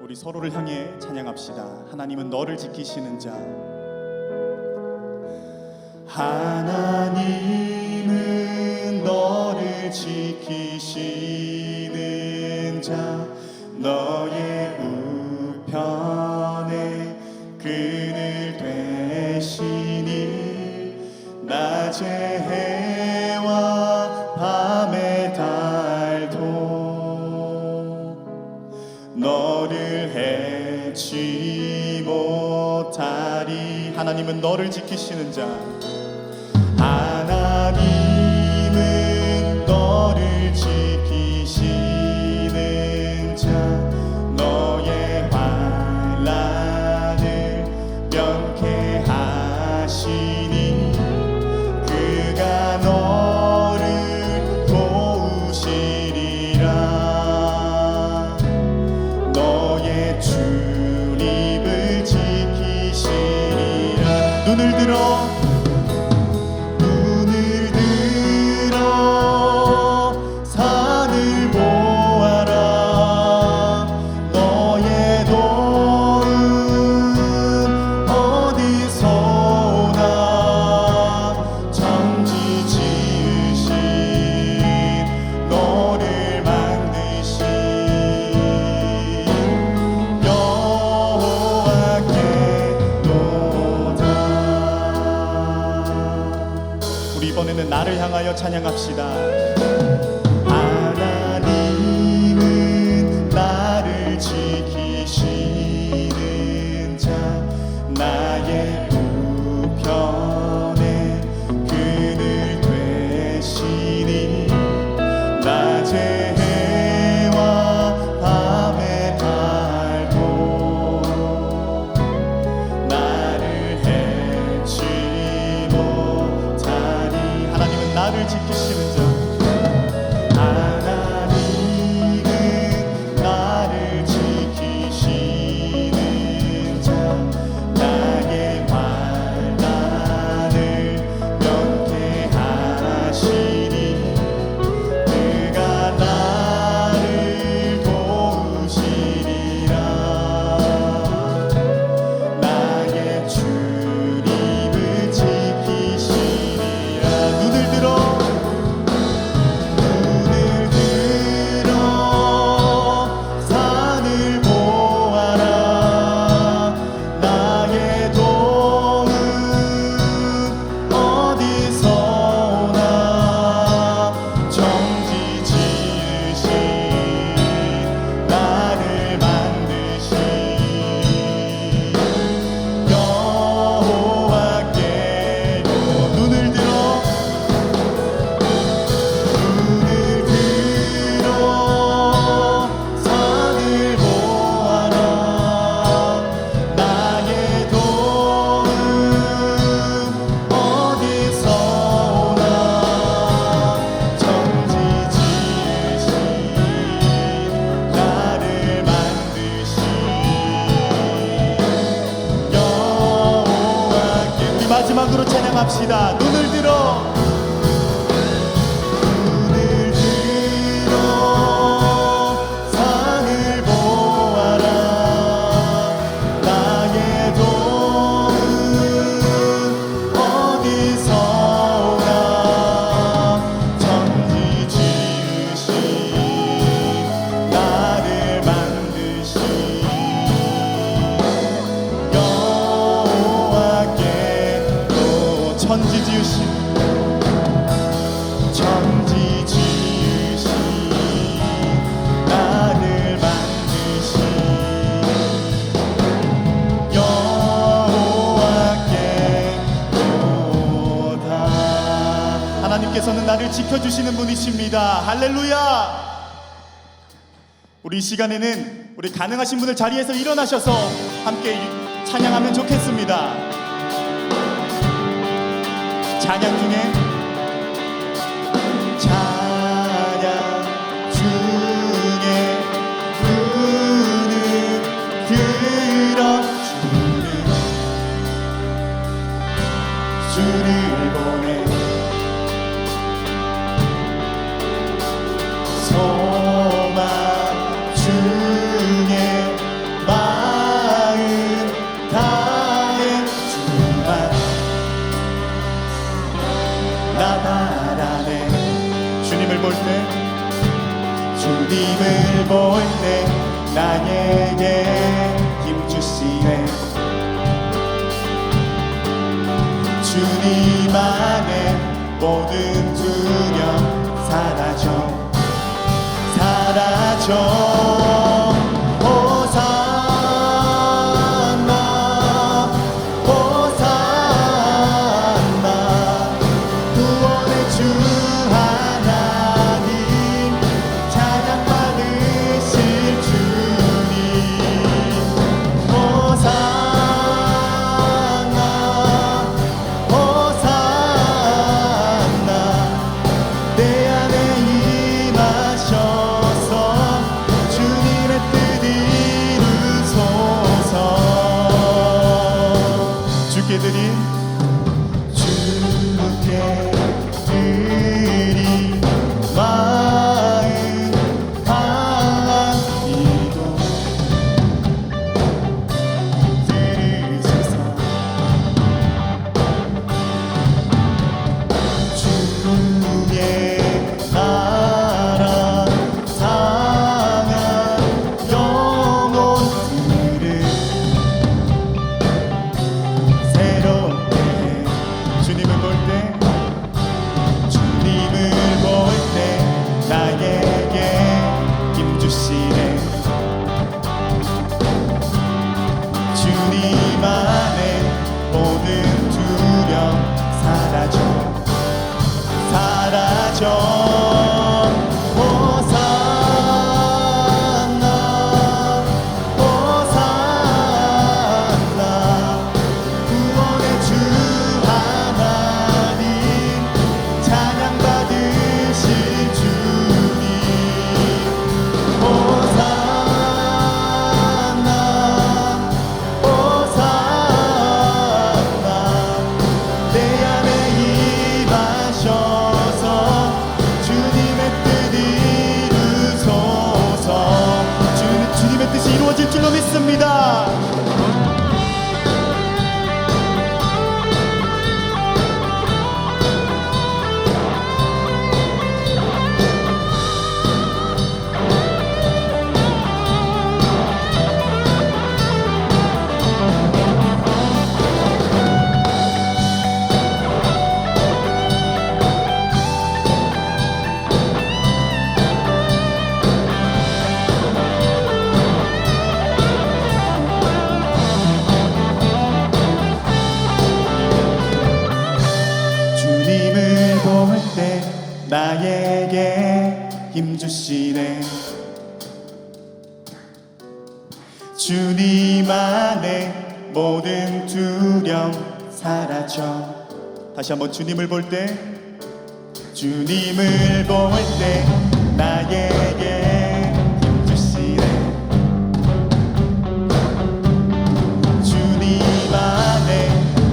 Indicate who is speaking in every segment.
Speaker 1: 우리 서로를 향해 찬양합시다. 하나님은 너를 지키시는 자. 하나님은 너를 지키시는 자, 너의 우편에 그늘 되시니 낮의 해와 밤의 달도 너를 해치 못하리. 하나님은 너를 지키시는 자. 하나님은 너를 지키시는 자, 너의 환난을 면케하시니 그가 너를 도우시리라. 너의 출입을 지키시리라. 눈을 들어 산을 보아라. 너의 도움 어디서 오나. 천지 지으신 너를 만드신 여호와께로다. 우리 이번에는 나를 향하여 찬양합시다. 하나님은 나를 지키시는 자, 나의 우편에 그늘 되시니 낮의 해와 밤의 달도 나를 해치 못하니. 하나님은 나를 지키시는 자. 하나님은 나를 지키시는 자, 나의 환난을 면케하시니 그가 나를 도우시리라. 나의 출입을 지키시리라. 눈을 들어 산을 보아라. 나의 도움 어디서 오나. 천지 지으신 나를 만드신 여호와께로. 눈을 들어 산을 보아라. 나의 도움 어디서 오나. 천지 지으신 나를 만드신 여호와께. 우리 마지막으로 찬양합시다. 눈을 들어 산을 보아라. 나의 도움 어디서 오나. 천지 지으신 나를 만드신 여호와께로. 천지 지으신 나를 만드신 여호와께로다. 하나님께서는 나를 지켜주시는 분이십니다. 할렐루야. 우리 이 시간에는 우리 가능하신 분들 자리에서 일어나셔서 함께 찬양하면 좋겠습니다. 찬양 중에 눈을 들어 주를 보내. 소망 중에 주님 안에 모든 두려움 사라져 호산나 호산나 구원의 주 하나님 찬양 받으실 주님 호산나 호산나 내 안에 임하셔서 주님의 뜻 이루소서. 주께 드린 마음 아니도 들으소서. 주의 나라 상한 영혼들을 새롭게 주님을 볼 때 나에게 힘 주시네. 주님 안에 모든 두려움 사라져 호산나 호산나 구원의 주 하나님 찬양 받으실 주님 호산나 호산나 내 안에 임하셔서 주님의 뜻 이루소서. 주님의 뜻이 이루어질 줄로 믿습니다. 주님을 볼 때 나에게 힘 주시네. 주님 안에 모든 두려움 사라져. 다시 한번 주님을 볼 때 나에게 힘 주시네. 주님 안에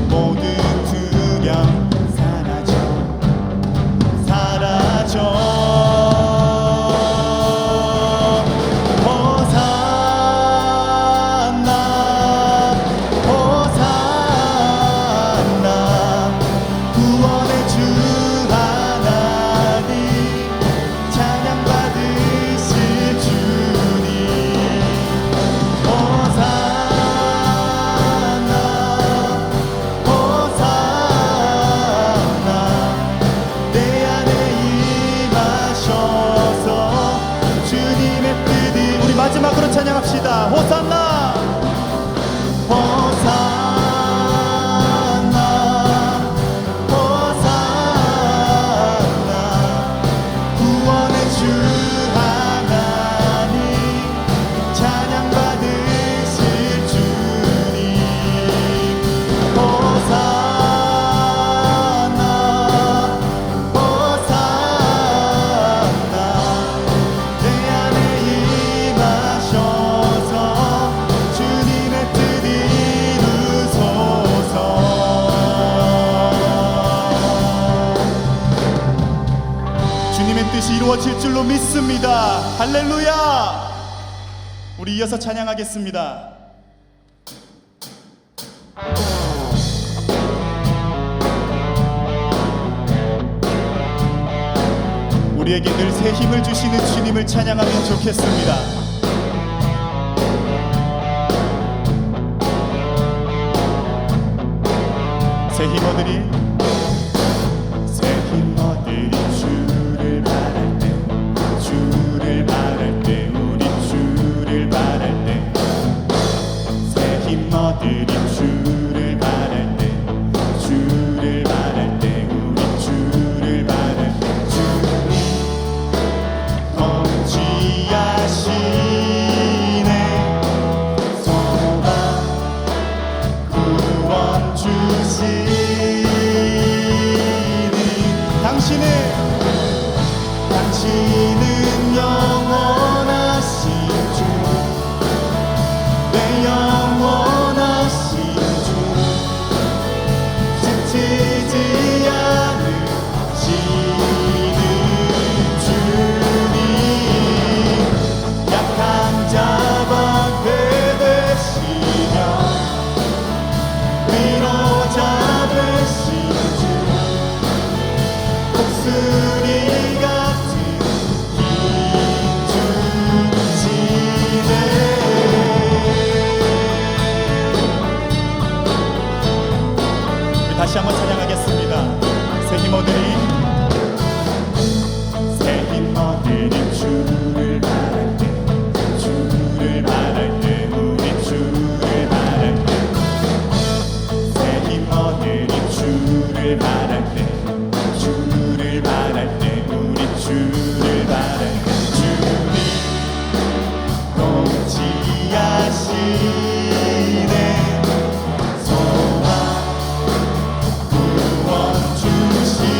Speaker 1: 모든 두려움 사라져 호산나 호산나 구원의 주 하나님 찬양 받으실 주님 호산나 호산나 내 안에 임하셔서 주님의 뜻이 우리 마지막으로 찬양합시다. 호산나 호산나 호산나 구원의 주 하나님 찬양 받으실 주님 호산나 호산나 내 안에 임하셔서 주님의 뜻 이루소서. 주님의 뜻이 이루어질 줄로 믿습니다. 할렐루야. 우리 이어서 찬양하겠습니다. 우리에게 늘 새 힘을 주시는 주님을 찬양하면 좋겠습니다. 새 새 힘 얻으리 주를 바랄 때 주를 바랄 때 우리 주를 바랄 때 새 힘 얻으리 주를 바랄 때 주를 바랄 때 우리 주를 바랄 때 주님 통치하시네 소망 구원 주시니 당신은 영원하신 주 내 영원하신 주 지치지 않으시는 주님 약한 자 방패 되시며 위로자 되신 주 목소리 같은 힘 주시네 우리 다시 한번 찬양하겠습니다. 새 힘 얻으리 새 힘 얻으리 주를 바랄 때 주를 바랄 때 우리 주를 바랄 때 새 힘 얻으리 주를 바랄 때 주를 바랄 때 우리 주를 바랄 때 주님 통치하시네 소망 구원 주시니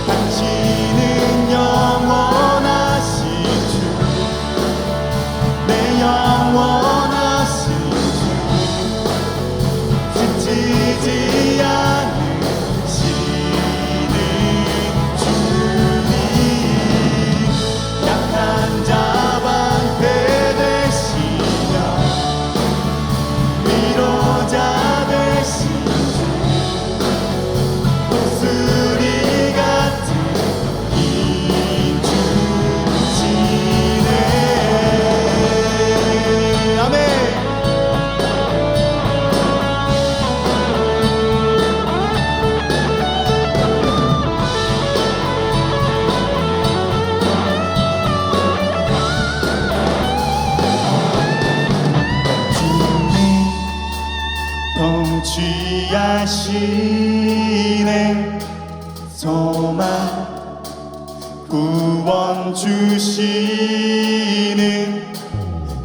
Speaker 1: 당신은 영원하신 주 내 영원하신 주 지치지 않으시는 주님 약한 자 방패 되시며 위로자 되신 주 목소리 같은 힘 주시네 아멘. 주님 통치하시네 소망 구원 주시는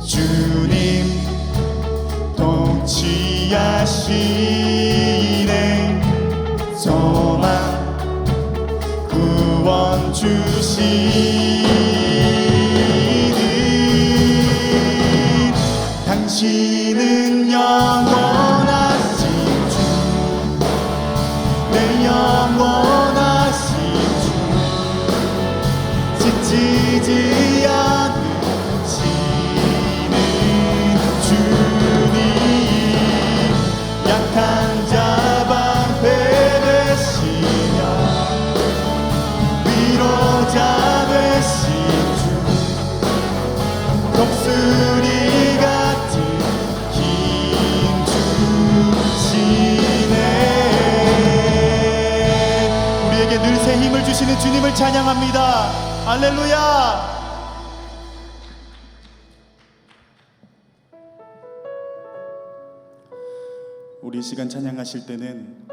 Speaker 1: 주님 통치하시네 소망 구원 주시는 당신은 영원하신 주 내 영원하신 주 지치지 않으시는 주님 약한 자 방패 되시며 위로자 되신 주 독수리 같은 힘 주시네 우리에게 늘 새 힘을 주시는 주님을 찬양합니다. 할렐루야. 우리 이 시간 찬양하실 때는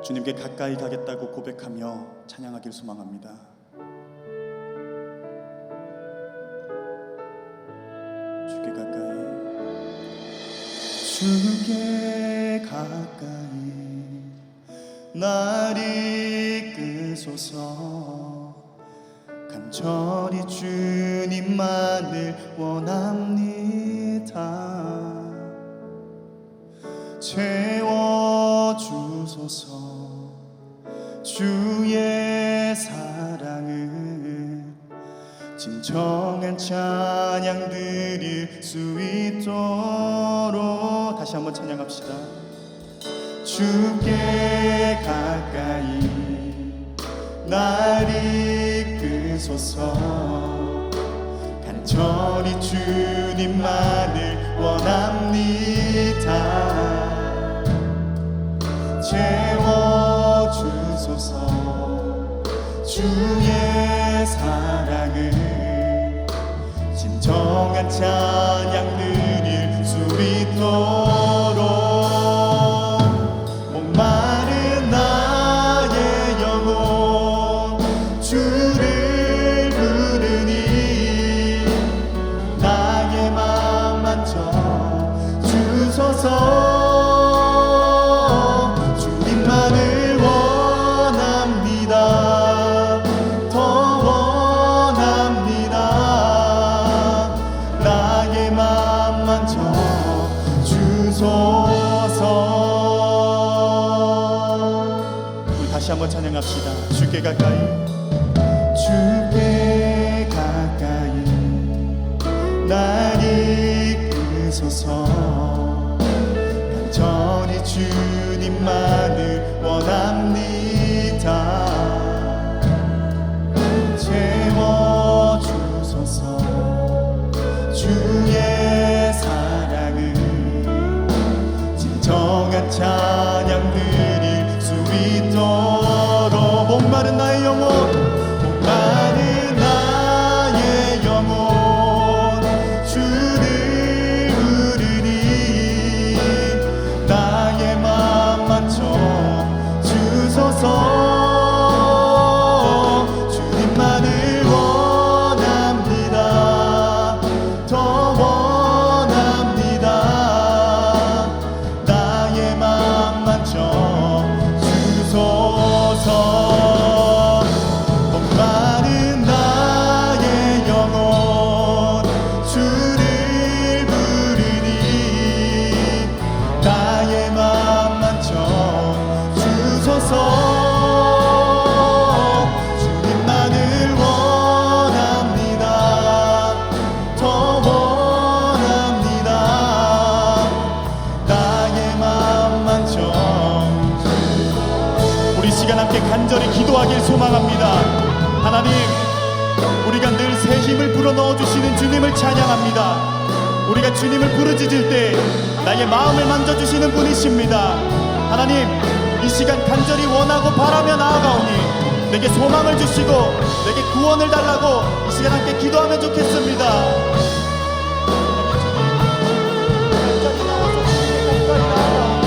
Speaker 1: 주님께 가까이 가겠다고 고백하며 찬양하길 소망합니다. 주께 가까이 주께 가까이 날 이끄소서 간절히 주님만을 원합니다. 채워주소서 주의 사랑을 진정한 찬양 드릴 수 있도록 다시 한번 찬양합시다. 주께 가까이 날 이끄소서 간절히 주님만을 원합니다. 채워주소서. 주의 사랑을 진정한 찬양 드릴 수 있도록 목마른 나의 영혼 주를 부르니 나의 맘 만져 주소서. 주님만을 원합니다. 더 원합니다. 나의 맘 만져 주소서. 우리 다시 한번 찬양합시다. 주께 가까이, 주께 가까이 날 이끄소서. 간절히 주님만을 원합니다. 채워주소서. 주의 사랑을 진정한 찬양 드릴 수 있도록 목마른 나의 영혼, 목마른 나의 영혼 주를 부르니 나의 맘 맞춰 주소서. 주님만을 원합니다. 더 원합니다. 나의 맘 맞춰 주소서. 목마른 나의 영혼 주를 부르니 나의 맘 맞춰 주소서. 주님만을 원합니다. 더 원합니다. 나의 맘 맞춰. 우리 시간 함께 간절히 기도하길 소망합니다. 하나님, 우리가 늘 새 힘을 불어넣어 주시는 주님을 찬양합니다. 우리가 주님을 부르짖을 때 나의 마음을 만져주시는 분이십니다. 하나님, 이 시간 간절히 원하고 바라며 나아가오니 내게 소망을 주시고 내게 구원을 달라고 이 시간 함께 기도하면 좋겠습니다. 간절히 나와서 주님의 가까이 나아가오니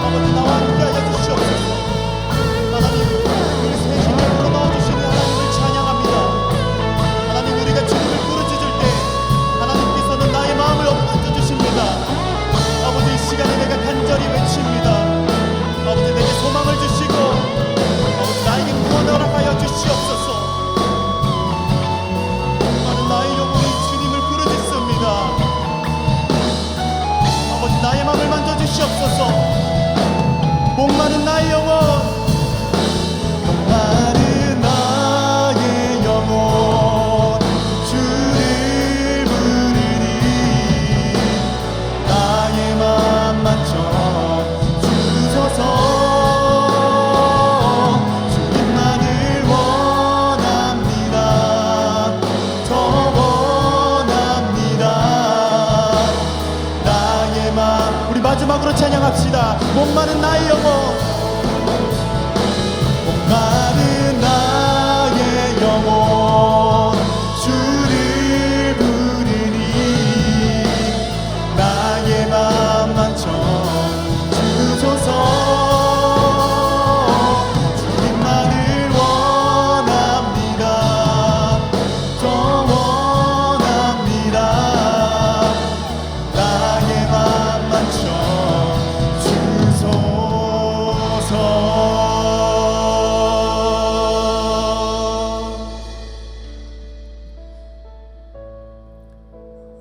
Speaker 1: 아버지 나와 함께하여 주시옵소서. 하나님, 우리 새 힘을 불어넣어 주시는 하나님을 찬양합니다. 하나님, 우리가 주님을 부르짖을 때 하나님께서는 나의 마음을 엎어져 주십니다. 아버지, 이 시간에 내가 간절히 외칩니다. 아버지, 내게 소망을 주시고 아버지, 나에게 구원을 허락하여 주시옵소서. 많은 나의 영혼이 주님을 부르짖습니다. 아버지, 나의 마음을 만져주시옵소서. 목마른 나의 영혼, 목마른 나의 영혼 주를 부르니 나의 맘 맞춰 주소서. 주님만을 원합니다. 더 원합니다. 나의 맘. 우리 마지막으로 찬양합시다. 목마른 나의 영혼, 목마른 나의 영혼 주를 부르니 나의 맘 맞춰 주소서. 주님만을 원합니다. 더 원합니다. 나의 맘 맞춰 주소서.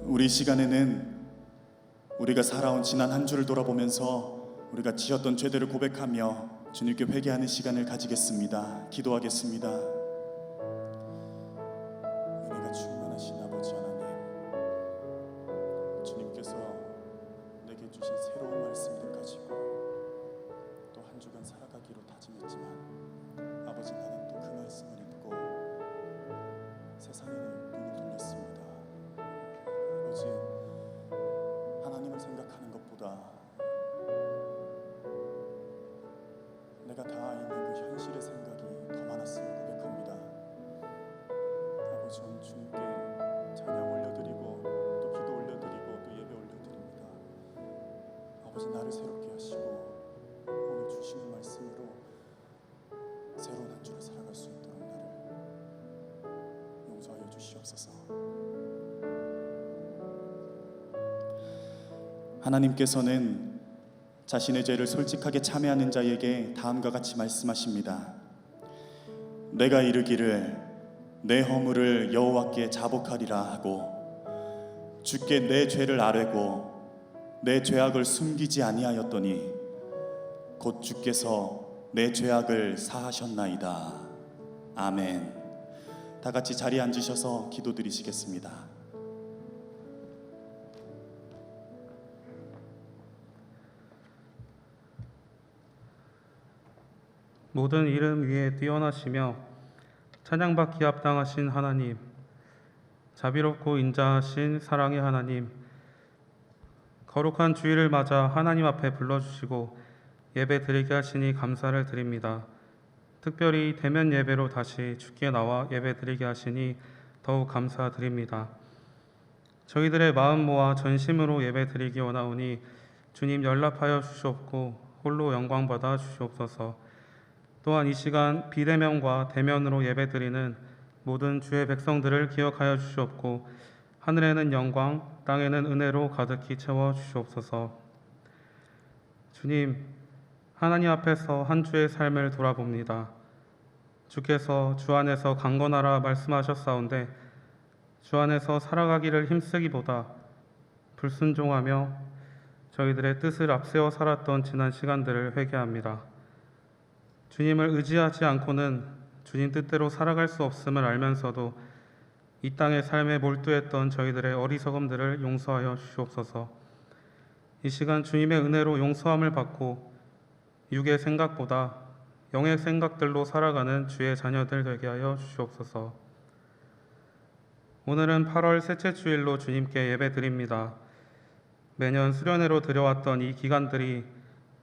Speaker 1: 우리 시간에는 우리가 살아온 지난 한 주를 돌아보면서 우리가 지었던 죄들을 고백하며 주님께 회개하는 시간을 가지겠습니다. 기도하겠습니다. 은혜가 충만하신 아버지 하나님, 주님께서 내게 주신 새로운 말씀들 가지고 또 한 주간 살아가기로 다짐했지만 아버지, 나는 또 그 말씀을 읽고 세상에 눈을 돌렸습니다. 아버지,
Speaker 2: 아버지, 나를 새롭게 하시고 오늘 주시는 말씀으로 새로운 한 주를 살아갈 수 있도록 나를 용서하여 주시옵소서. 하나님께서는 자신의 죄를 솔직하게 참회하는 자에게 다음과 같이 말씀하십니다. 내가 이르기를 내 허물을 여호와께 자복하리라 하고 주께 내 죄를 아뢰고 내 죄악을 숨기지 아니하였더니 곧 주께서 내 죄악을 사하셨나이다. 아멘. 다 같이 자리에 앉으셔서 기도드리시겠습니다.
Speaker 3: 모든 이름 위에 뛰어나시며 찬양받기 합당하신 하나님, 자비롭고 인자하신 사랑의 하나님, 거룩한 주일을 맞아 하나님 앞에 불러주시고 예배 드리게 하시니 감사를 드립니다. 특별히 대면 예배로 다시 주께 나와 예배 드리게 하시니 더욱 감사드립니다. 저희들의 마음 모아 전심으로 예배 드리기 원하오니 주님 연락하여 주시옵고 홀로 영광받아 주시옵소서. 또한 이 시간 비대면과 대면으로 예배 드리는 모든 주의 백성들을 기억하여 주시옵고 하늘에는 영광, 땅에는 은혜로 가득히 채워 주시옵소서. 주님, 하나님 앞에서 한 주의 삶을 돌아봅니다. 주께서 주 안에서 강건하라 말씀하셨사온데 주 안에서 살아가기를 힘쓰기보다 불순종하며 저희들의 뜻을 앞세워 살았던 지난 시간들을 회개합니다. 주님을 의지하지 않고는 주님 뜻대로 살아갈 수 없음을 알면서도 이 땅의 삶에 몰두했던 저희들의 어리석음들을 용서하여 주시옵소서. 이 시간 주님의 은혜로 용서함을 받고 육의 생각보다 영의 생각들로 살아가는 주의 자녀들 되게 하여 주시옵소서. 오늘은 8월 셋째 주일로 주님께 예배 드립니다. 매년 수련회로 드려왔던 이 기간들이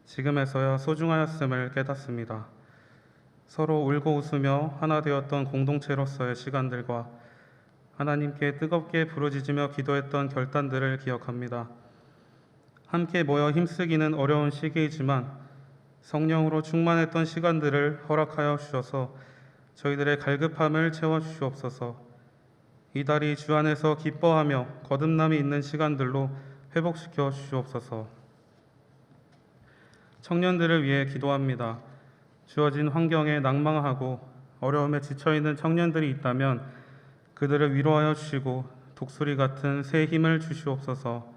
Speaker 3: 지금에서야 소중하였음을 깨닫습니다. 서로 울고 웃으며 하나 되었던 공동체로서의 시간들과 하나님께 뜨겁게 부르짖으며 기도했던 결단들을 기억합니다. 함께 모여 힘쓰기는 어려운 시기이지만 성령으로 충만했던 시간들을 허락하여 주셔서 저희들의 갈급함을 채워주시옵소서. 이달이 주 안에서 기뻐하며 거듭남이 있는 시간들로 회복시켜 주시옵소서. 청년들을 위해 기도합니다. 주어진 환경에 낭망하고 어려움에 지쳐있는 청년들이 있다면 그들을 위로하여 주시고 독수리 같은 새 힘을 주시옵소서.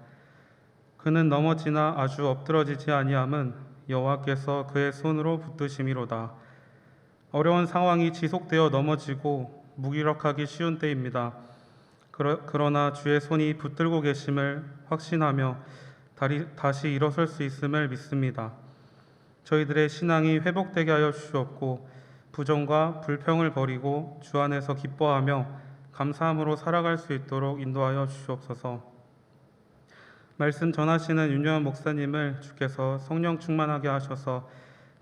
Speaker 3: 그는 넘어지나 아주 엎드러지지 아니함은 여호와께서 그의 손으로 붙드심이로다. 어려운 상황이 지속되어 넘어지고 무기력하기 쉬운 때입니다. 그러나 주의 손이 붙들고 계심을 확신하며 다시 일어설 수 있음을 믿습니다. 저희들의 신앙이 회복되게 하여 주시옵고 부정과 불평을 버리고 주 안에서 기뻐하며 감사함으로 살아갈 수 있도록 인도하여 주시옵소서. 말씀 전하시는 윤여한 목사님을 주께서 성령 충만하게 하셔서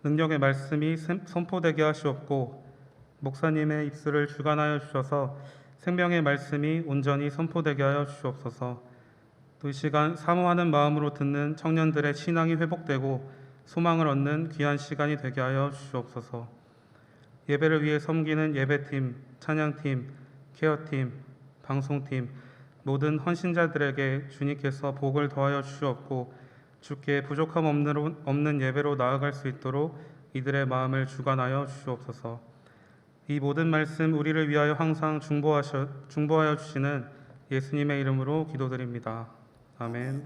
Speaker 3: 능력의 말씀이 선포되게 하시옵고 목사님의 입술을 주관하여 주셔서 생명의 말씀이 온전히 선포되게 하여 주시옵소서. 또 이 시간 사모하는 마음으로 듣는 청년들의 신앙이 회복되고 소망을 얻는 귀한 시간이 되게 하여 주시옵소서. 예배를 위해 섬기는 예배팀, 찬양팀, 케어팀, 방송팀 모든 헌신자들에게 주님께서 복을 더하여 주시옵고 주께 부족함 없는 예배로 나아갈 수 있도록 이들의 마음을 주관하여 주시옵소서. 이 모든 말씀 우리를 위하여 항상 중보하여 주시는 예수님의 이름으로 기도드립니다. 아멘.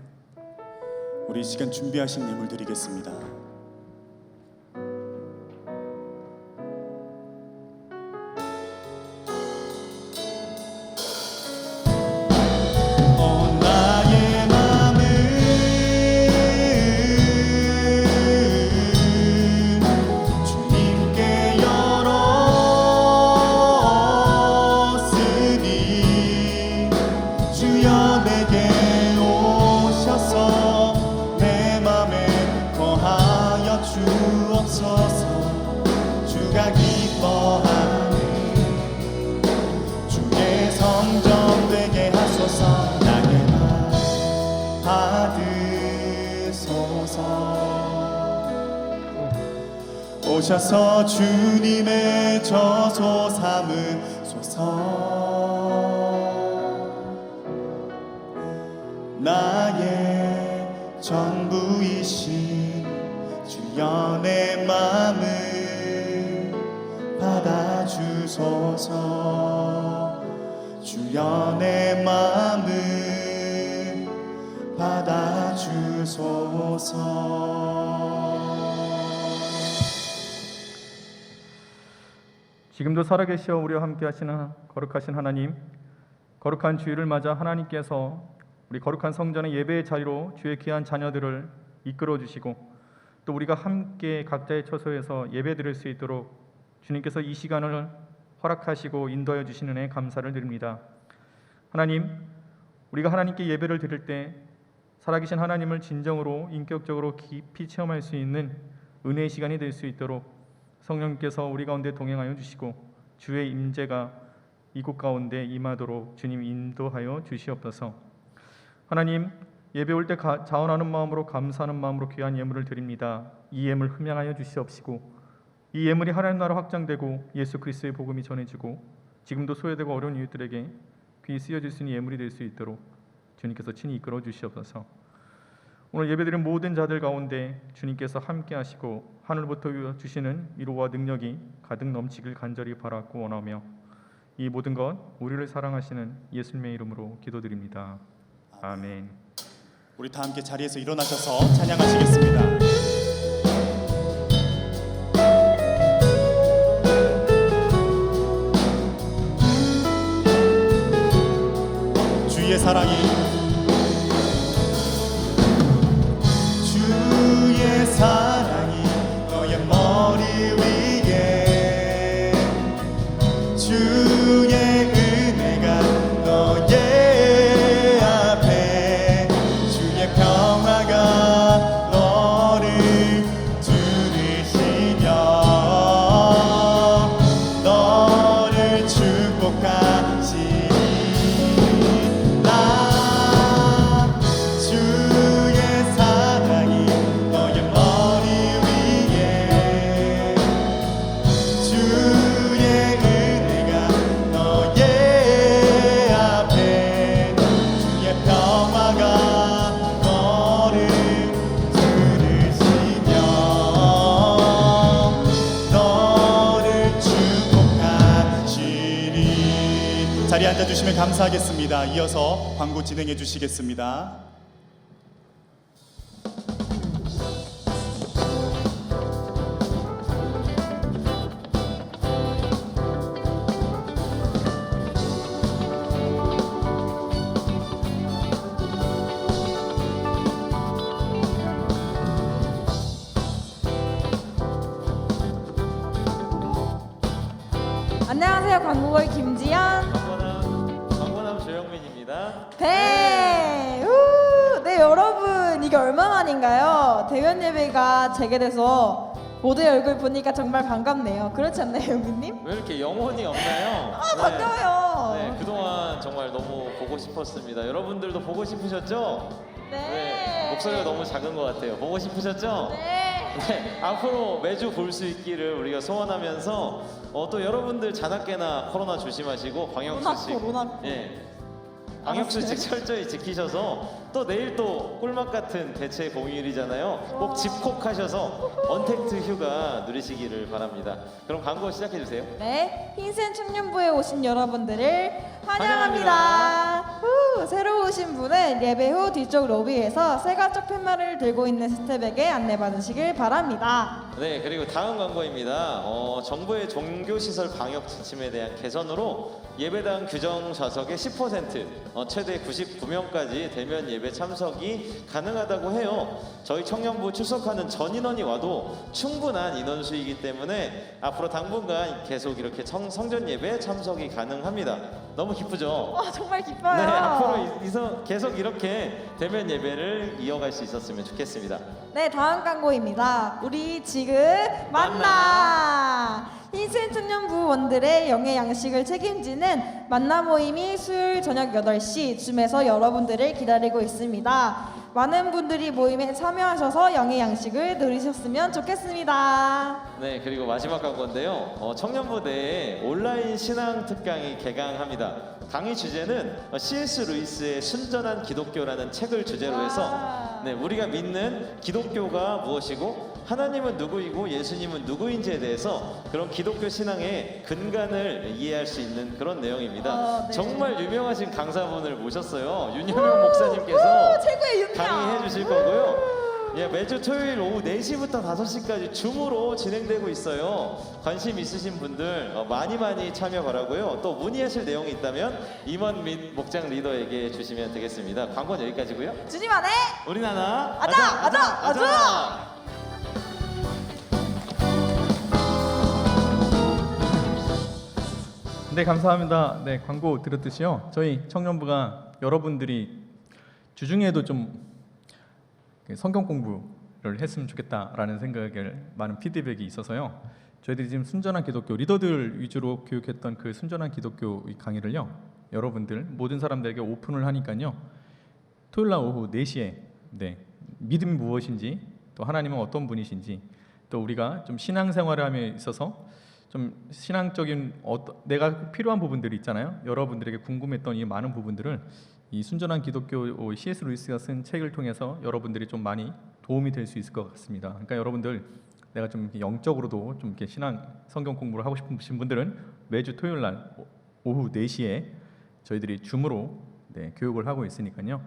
Speaker 2: 우리 이 시간 준비하신 예물 드리겠습니다.
Speaker 1: 나의 맘을 주님께 열었으니 주여 내게 오셔서 내 맘에 거하소서.
Speaker 2: 주소서. 오셔서 주님의 저소 삼으소서. 나의 전부이신 주여 내 마음을 받아주소서. 주여 내 마음을 받아주소서.
Speaker 4: 지금도 살아계시어 우리와 함께 하시는 거룩하신 하나님, 거룩한 주일을 맞아 하나님께서 우리 거룩한 성전의 예배의 자리로 주의 귀한 자녀들을 이끌어 주시고 또 우리가 함께 각자의 처소에서 예배 드릴 수 있도록 주님께서 이 시간을 허락하시고 인도하여 주시는 은혜에 감사를 드립니다. 하나님, 우리가 하나님께 예배를 드릴 때 살아계신 하나님을 진정으로 인격적으로 깊이 체험할 수 있는 은혜의 시간이 될 수 있도록 성령님께서 우리 가운데 동행하여 주시고 주의 임재가 이곳 가운데 임하도록 주님 인도하여 주시옵소서. 하나님, 예배 올 때 자원하는 마음으로 감사하는 마음으로 귀한 예물을 드립니다. 이 예물 흠양하여 주시옵시고 이 예물이 하나님 나라 확장되고 예수 그리스도의 복음이 전해지고 지금도 소외되고 어려운 이웃들에게 귀히 쓰여질 수 있는 예물이 될 수 있도록 주님께서 친히 이끌어 주시옵소서. 오늘 예배드린 모든 자들 가운데 주님께서 함께 하시고 하늘부터 주시는 위로와 능력이 가득 넘치길 간절히 바라고 원하며 이 모든 것 우리를 사랑하시는 예수님의 이름으로 기도드립니다. 아멘.
Speaker 2: 우리 다 함께 자리에서 일어나셔서 찬양하시겠습니다. 주의 사랑이 주의 사랑이 너의 머리 위에 주의 은혜가 너의 앞에 주의 평화가 너를 두르시며 너를 축복하시리. 주의 사랑이 너의 머리 위에 주의 은혜가 너의 앞에 주의 평화가 너를 들으시며 너를 축복하시리. 자리에 앉아주시면 감사하겠습니다. 이어서 광고 진행해 주시겠습니다.
Speaker 5: 안녕하세요. 광고걸 김지연.
Speaker 6: 광고남 조영민입니다.
Speaker 5: 네. 네, 여러분 이게 얼마만인가요? 대면 예배가 재개돼서 모두의 얼굴 보니까 정말 반갑네요. 그렇지 않나요, 영민님?
Speaker 6: 왜 이렇게 영혼이 없나요?
Speaker 5: 아, 반가워요.
Speaker 6: 네, 그동안 정말 너무 보고 싶었습니다. 여러분들도 보고 싶으셨죠?
Speaker 5: 네.
Speaker 6: 목소리가 너무 작은 것 같아요. 보고 싶으셨죠?
Speaker 5: 네.
Speaker 6: 네, 앞으로 매주 볼 수 있기를 우리가 소원하면서 또 여러분들 자나깨나 코로나 조심하시고 방역수칙
Speaker 5: 코로나.
Speaker 6: 예, 방역수칙 철저히 지키셔서 또 내일 또 꿀맛 같은 대체 공휴일이잖아요. 꼭 집콕하셔서 언택트 휴가 누리시기를 바랍니다. 그럼 광고 시작해 주세요.
Speaker 5: 네, 흰센 청년부에 오신 여러분들을 환영합니다. 새로 오신 분은 예배 후 뒤쪽 로비에서 새가족 팻말을 들고 있는 스텝에게 안내받으시길 바랍니다.
Speaker 6: 네, 그리고 다음 광고입니다. 정부의 종교시설 방역 지침에 대한 개선으로 예배당 규정 좌석의 10%, 최대 99명까지 대면 예배 참석이 가능하다고 해요. 저희 청년부 출석하는 전 인원이 와도 충분한 인원수이기 때문에 앞으로 당분간 계속 이렇게 성전 예배 참석이 가능합니다. 너무 기쁘죠?
Speaker 5: 와, 정말 기뻐요.
Speaker 6: 네, 앞으로 계속 이렇게 대면 예배를 이어갈 수 있었으면 좋겠습니다.
Speaker 5: 네, 다음 광고입니다. 우리 지금 만나. 흰센 청년부원들의 영예 양식을 책임지는 만나 모임이 수요일 저녁 8시 줌에서 여러분들을 기다리고 있습니다. 많은 분들이 모임에 참여하셔서 영예 양식을 누리셨으면 좋겠습니다.
Speaker 6: 네, 그리고 마지막 광고인데요. 청년부 내에 온라인 신앙 특강이 개강합니다. 강의 주제는 C.S. 루이스의 순전한 기독교라는 책을 주제로 해서
Speaker 5: 와.
Speaker 6: 네, 우리가 믿는 기독교가 무엇이고 하나님은 누구이고 예수님은 누구인지에 대해서 그런 기독교 신앙의 근간을 이해할 수 있는 그런 내용입니다.
Speaker 5: 네.
Speaker 6: 정말 유명하신 강사분을 모셨어요. 윤여명 목사님께서
Speaker 5: 최고의 윤명.
Speaker 6: 강의해 주실 거고요. 예, 매주 토요일 오후 4시부터 5시까지 줌으로 진행되고 있어요. 관심 있으신 분들 많이 참여 바라고요. 또 문의하실 내용이 있다면 임원 및 목장 리더에게 주시면 되겠습니다. 광고는 여기까지고요.
Speaker 5: 주님 안에
Speaker 6: 우리 나나
Speaker 5: 아자.
Speaker 4: 네, 감사합니다. 네, 광고 들었듯이요. 저희 청년부가 여러분들이 주중에도 좀 성경 공부를 했으면 좋겠다라는 생각을 많은 피드백이 있어서요. 저희들이 지금 순전한 기독교 리더들 위주로 교육했던 그 순전한 기독교 강의를요. 여러분들 모든 사람들에게 오픈을 하니까요. 토요일 날 오후 4시에 네, 믿음이 무엇인지 또 하나님은 어떤 분이신지 또 우리가 좀 신앙생활을 함에 있어서 좀 신앙적인 내가 필요한 부분들이 있잖아요. 여러분들에게 궁금했던 이 많은 부분들을 이 순전한 기독교 C.S. 루이스가 쓴 책을 통해서 여러분들이 좀 많이 도움이 될 수 있을 것 같습니다. 그러니까 여러분들 내가 좀 영적으로도 좀 이렇게 신앙 성경 공부를 하고 싶으신 분들은 매주 토요일 날 오후 4시에 저희들이 줌으로 네, 교육을 하고 있으니까요.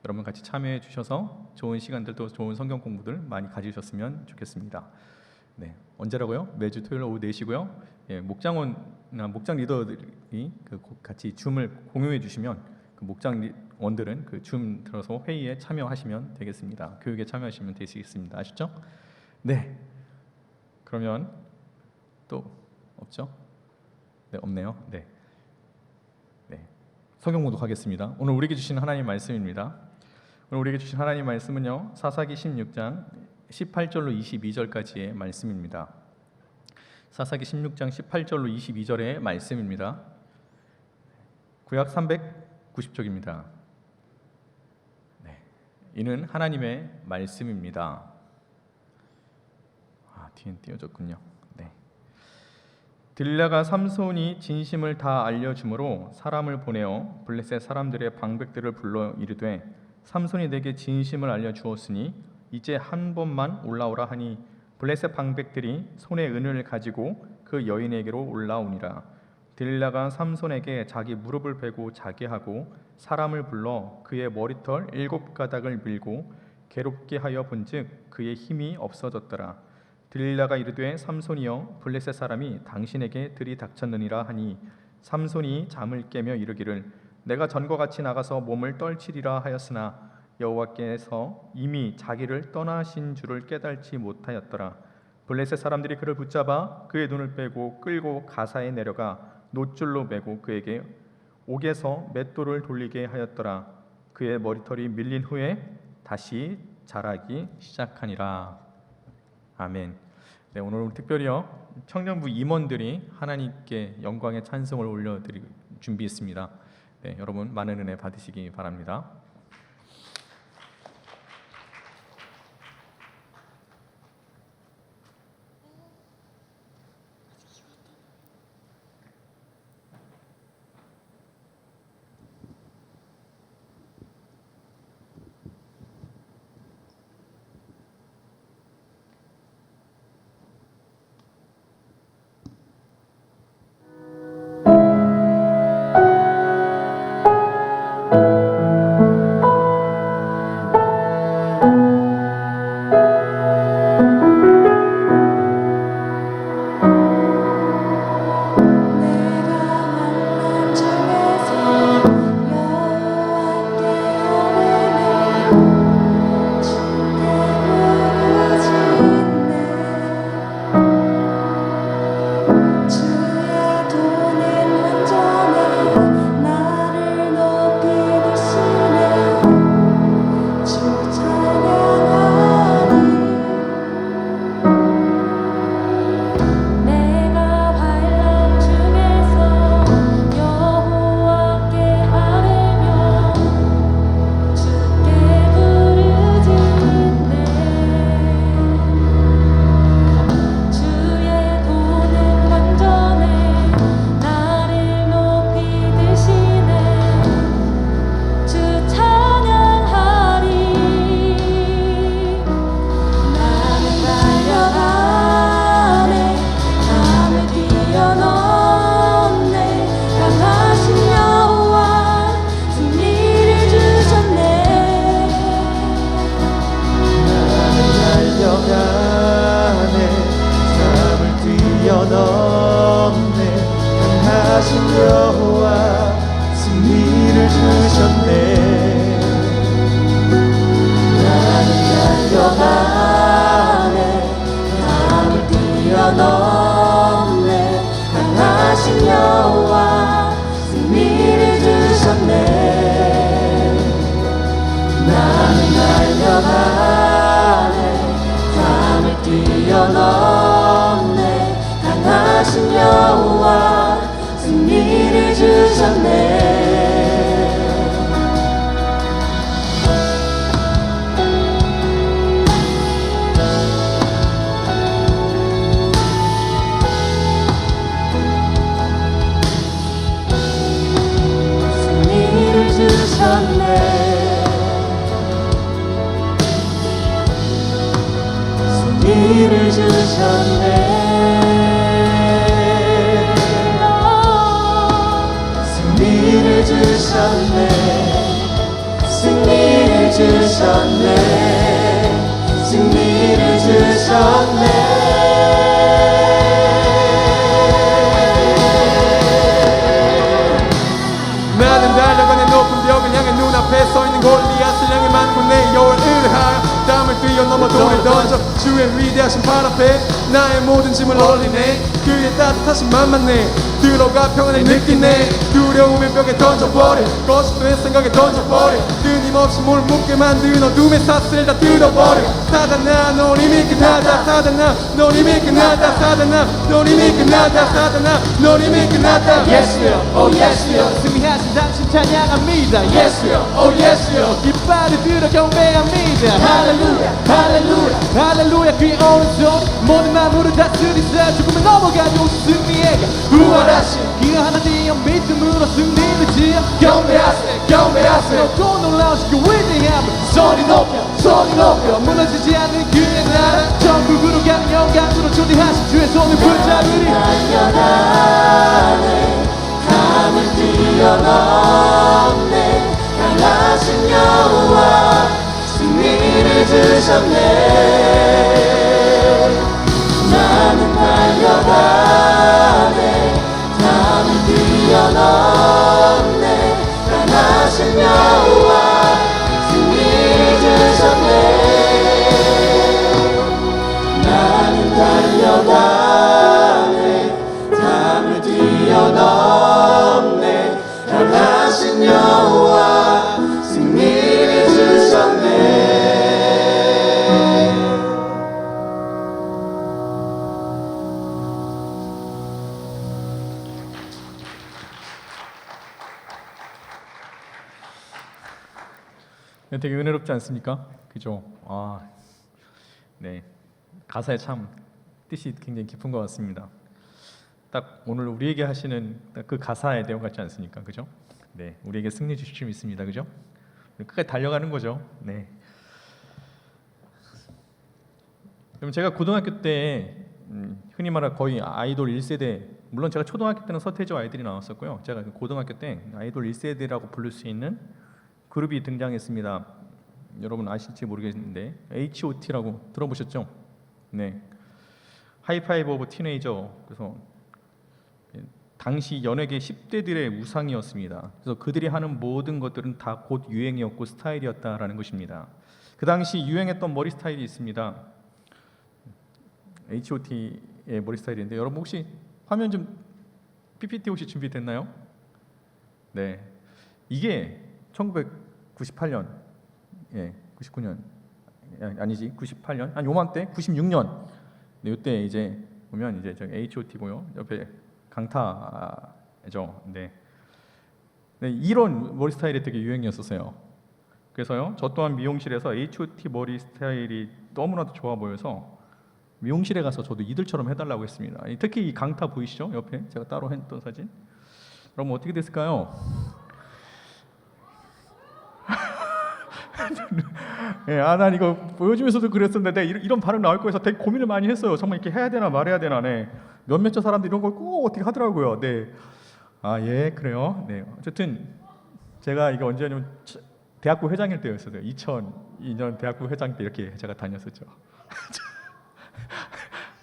Speaker 4: 여러분 같이 참여해 주셔서 좋은 시간들도 좋은 성경 공부들 많이 가지셨으면 좋겠습니다. 네, 언제라고요? 매주 토요일 오후 4시고요. 예, 목장원이나 목장 리더들이 같이 줌을 공유해 주시면 그 목장원들은 그 줌 들어서 회의에 참여하시면 되겠습니다. 교육에 참여하시면 되시겠습니다. 아시죠? 네. 그러면 또 없죠? 네, 없네요. 네. 네. 성경 공독하겠습니다. 오늘 우리에게 주신 하나님 말씀입니다. 오늘 우리에게 주신 하나님 말씀은요. 사사기 16장 18절로 22절까지의 말씀입니다. 사사기 16장 18절로 22절의 말씀입니다. 구약 390쪽입니다. 네, 이는 하나님의 말씀입니다. 뒤엔 띄워졌군요. 네. 들라가 삼손이 진심을 다 알려주므로 사람을 보내어 블레셋 사람들의 방백들을 불러 이르되 삼손이 내게 진심을 알려주었으니 이제 한 번만 올라오라 하니 블레셋 방백들이 손에 은을 가지고 그 여인에게로 올라오니라. 딜라가 삼손에게 자기 무릎을 베고 자게 하고 사람을 불러 그의 머리털 7가닥을 밀고 괴롭게 하여 본즉 그의 힘이 없어졌더라. 딜라가 이르되 삼손이여 블레셋 사람이 당신에게 들이닥쳤느니라 하니 삼손이 잠을 깨며 이르기를 내가 전과 같이 나가서 몸을 떨치리라 하였으나 여호와께서 이미 자기를 떠나신 줄을 깨달지 못하였더라. 블레셋 사람들이 그를 붙잡아 그의 눈을 빼고 끌고 가사에 내려가 놋줄로 매고 그에게 옥에서 맷돌을 돌리게 하였더라. 그의 머리털이 밀린 후에 다시 자라기 시작하니라. 아멘. 네, 오늘 특별히요 청년부 임원들이 하나님께 영광의 찬송을 올려드리고 준비했습니다. 네, 여러분 많은 은혜 받으시기 바랍니다.
Speaker 7: 뛰어넘네 강하신 여호와 승리를 주셨네 승리를 주셨네 승리를 주셨네 승리를 주셨네 승리를 주셨네 승리를 주셨네
Speaker 8: 나는 달려가는 높은 벽을 향해 눈앞에 서있는 골리앗을 향해 만고 내 여호와를 의뢰하여 땀을 뛰어넘어 돌을 던져 주의 위대하신 팔 앞에 나의 모든 짐을 올리네 그의 따뜻하신 맘만네 들어가 평안을 느끼네 두려움의 벽에 던져버려 거짓된 생각에 던져버려 끊임없이 뭘 묻게 만든 어둠의 사슬을 다 뜯어버려 사단아 넌 이미 끝났다 사단아 넌 이미 끝났다 사단아 넌 이미 끝났다 사단아 넌 이미 끝났다
Speaker 9: 예수여 오 예수여 승리하신 당신 찬양합니다 예수여 오 예수여 깃발을 들어 경배합니다 할렐루야 할렐루야 할렐루야 그의 오른손 모든 만물을 다스리사 죽음을 넘어가지고 승리에게 부활하신 그 하나님의 믿음으로 승리를 지어 경배하세 경배하세 또 놀라우신 그 위대함을 소리 높여 무너지지 않는 그의 나라 천국으로 가는 영광으로 초대하신 주의 손을 붙잡으리
Speaker 7: 달려가네 담을 뛰어넘네 강하신 여호와 승리를 주셨네 나는 달려가네 담을 뛰어넘네 강하신 여호와 승리를 주셨네 나는 달려가네 담을 뛰어넘네 강하신 여호와 승리를 주셨네
Speaker 4: 되게 은혜롭지 않습니까? 그죠? 네. 가사에 참 뜻이 굉장히 깊은 것 같습니다. 딱 오늘 우리에게 하시는 딱 그 가사의 내용 같지 않습니까? 그죠? 네. 우리에게 승리 주심이 있습니다. 그죠? 끝까지 달려가는 거죠. 네. 그럼 제가 고등학교 때 흔히 말하 거의 아이돌 1세대 물론 제가 초등학교 때는 서태지와 아이들이 나왔었고요. 제가 고등학교 때 아이돌 1세대라고 부를 수 있는 그룹이 등장했습니다. 여러분 아실지 모르겠는데 H.O.T라고 들어보셨죠? 네. 하이파이브 오브 티네이저. 그래서 당시 연예계 10대들의 우상이었습니다. 그래서 그들이 하는 모든 것들은 다 곧 유행이었고 스타일이었다라는 것입니다. 그 당시 유행했던 머리 스타일이 있습니다. H.O.T의 머리 스타일인데 여러분 혹시 화면 좀 PPT 혹시 준비됐나요? 네. 이게 1998년, 99년 아니지 98년, 한 요맘때 96년. 네, 이때 이제 보면 이제 저기 H.O.T고요. 옆에 강타죠. 네. 네, 이런 머리 스타일이 되게 유행이었었어요. 그래서요, 저 또한 미용실에서 H.O.T 머리 스타일이 너무나도 좋아 보여서 미용실에 가서 저도 이들처럼 해달라고 했습니다. 특히 이 강타 보이시죠? 옆에 제가 따로 했던 사진. 그럼 어떻게 됐을까요? 난 이거 보여주면서도 그랬었는데 이런 반응 나올 거여서 되게 고민을 많이 했어요. 정말 이렇게 해야 되나 말해야 되나. 네. 몇몇 사람들이 이런 걸 꼭 어떻게 하더라고요. 네. 예, 그래요. 네. 어쨌든 제가 이거 언제냐면 대학부 회장일 때였어요. 2002년 대학부 회장 때 이렇게 제가 다녔었죠.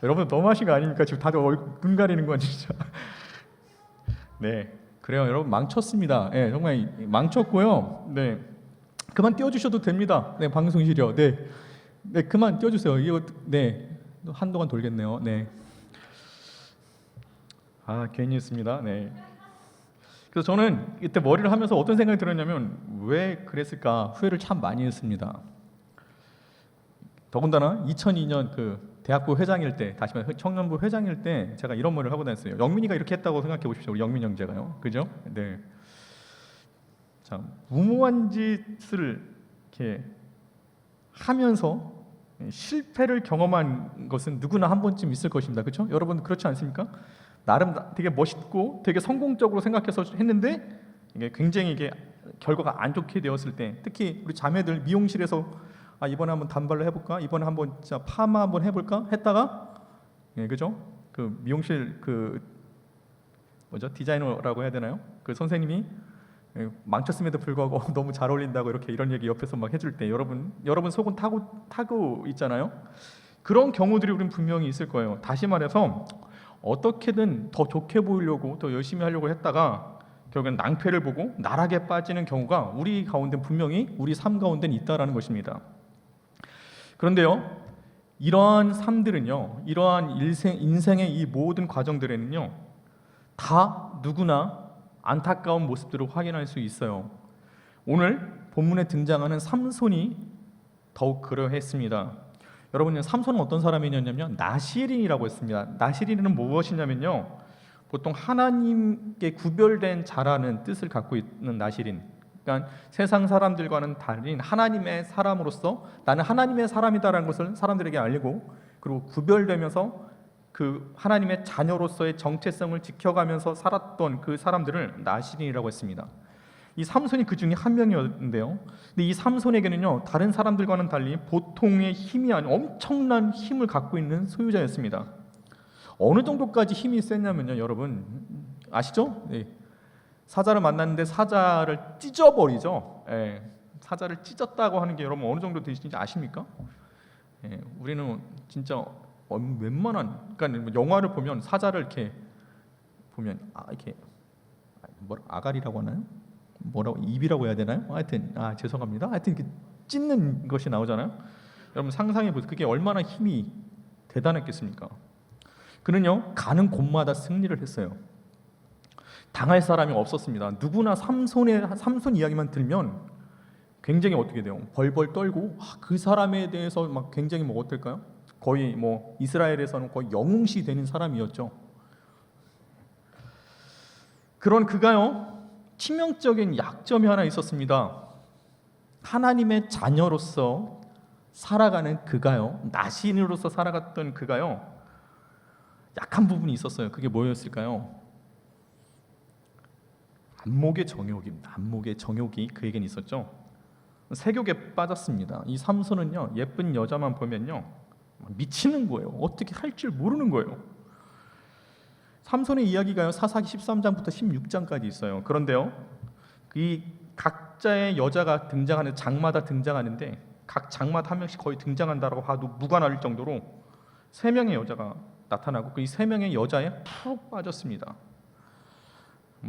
Speaker 4: 여러분 너무하신 거 아닙니까? 지금 다들 눈 가리는 건 진짜. 네, 그래요. 여러분 망쳤습니다. 네, 정말 망쳤고요. 네, 그만 띄워주셔도 됩니다. 네, 방송실이요. 네, 네, 그만 띄워주세요. 이거 네, 한동안 돌겠네요. 네, 괜히 했습니다. 네. 그래서 저는 이때 머리를 하면서 어떤 생각이 들었냐면 왜 그랬을까 후회를 참 많이 했습니다. 더군다나 2002년 그 대학부 회장일 때, 다시 말해 청년부 회장일 때 제가 이런 말을 하고 다녔어요. 영민이가 이렇게 했다고 생각해 보십시오. 우리 영민 형제가요. 그죠? 네. 자, 무모한 짓을 이렇게 하면서 실패를 경험한 것은 누구나 한 번쯤 있을 것입니다. 그렇죠? 여러분 그렇지 않습니까? 나름 되게 멋있고 되게 성공적으로 생각해서 했는데 이게 굉장히 이게 결과가 안 좋게 되었을 때, 특히 우리 자매들 미용실에서 이번에 한번 단발로 해볼까? 이번에 한번 진짜 파마 한번 해볼까? 했다가 그죠? 그 미용실 그 뭐죠? 디자이너라고 해야 되나요? 그 선생님이 망쳤음에도 불구하고 너무 잘 어울린다고 이렇게 이런 얘기 옆에서 막 해줄 때 여러분 속은 타고 있잖아요. 그런 경우들이 우리는 분명히 있을 거예요. 다시 말해서 어떻게든 더 좋게 보이려고 더 열심히 하려고 했다가 결국엔 낭패를 보고 나락에 빠지는 경우가 우리 가운데 분명히 우리 삶 가운데는 있다라는 것입니다. 그런데요, 이러한 삶들은요, 이러한 인생의 이 모든 과정들에는요, 다 누구나 안타까운 모습들을 확인할 수 있어요. 오늘 본문에 등장하는 삼손이 더욱 그러했습니다. 여러분, 삼손은 어떤 사람이었냐면 나시린이라고 했습니다. 나시린은 무엇이냐면요, 보통 하나님께 구별된 자라는 뜻을 갖고 있는 나시린. 그러니까 세상 사람들과는 다른 하나님의 사람으로서 나는 하나님의 사람이다라는 것을 사람들에게 알리고, 그리고 구별되면서 그 하나님의 자녀로서의 정체성을 지켜가면서 살았던 그 사람들을 나시린이라고 했습니다. 이 삼손이 그 중에 한 명이었는데요. 근데 이 삼손에게는요, 다른 사람들과는 달리 보통의 힘이 아닌 엄청난 힘을 갖고 있는 소유자였습니다. 어느 정도까지 힘이 셌냐면요, 여러분 아시죠? 네. 사자를 만났는데 사자를 찢어버리죠. 예. 사자를 찢었다고 하는 게 여러분 어느 정도 되시는지 아십니까? 예. 우리는 진짜 웬만한, 그러니까 영화를 보면 사자를 이렇게 보면 이렇게 아가리라고 하나요? 뭐라고, 입이라고 해야 되나요? 하여튼 죄송합니다. 하여튼 이렇게 찢는 것이 나오잖아요. 여러분 상상해 보세요. 그게 얼마나 힘이 대단했겠습니까? 그는요, 가는 곳마다 승리를 했어요. 당할 사람이 없었습니다. 누구나 삼손 이야기만 들면 굉장히 어떻게 돼요? 벌벌 떨고 그 사람에 대해서 막 굉장히 어떨까요? 거의 이스라엘에서는 거의 영웅시 되는 사람이었죠. 그런 그가요, 치명적인 약점이 하나 있었습니다. 하나님의 자녀로서 살아가는 그가요, 나시인으로서 살아갔던 그가요, 약한 부분이 있었어요. 그게 뭐였을까요? 안목의 정욕입니다. 안목의 정욕이 그에겐 있었죠. 색욕에 빠졌습니다. 이 삼손은요, 예쁜 여자만 보면요 미치는 거예요. 어떻게 할 줄 모르는 거예요. 삼손의 이야기가요, 사사기 13장부터 16장까지 있어요. 그런데요, 이 각자의 여자가 등장하는 장마다 등장하는데 각 장마다 한 명씩 거의 등장한다라고 봐도 무관할 정도로 3명의 여자가 나타나고 그 이 3명의 여자에 푹 빠졌습니다.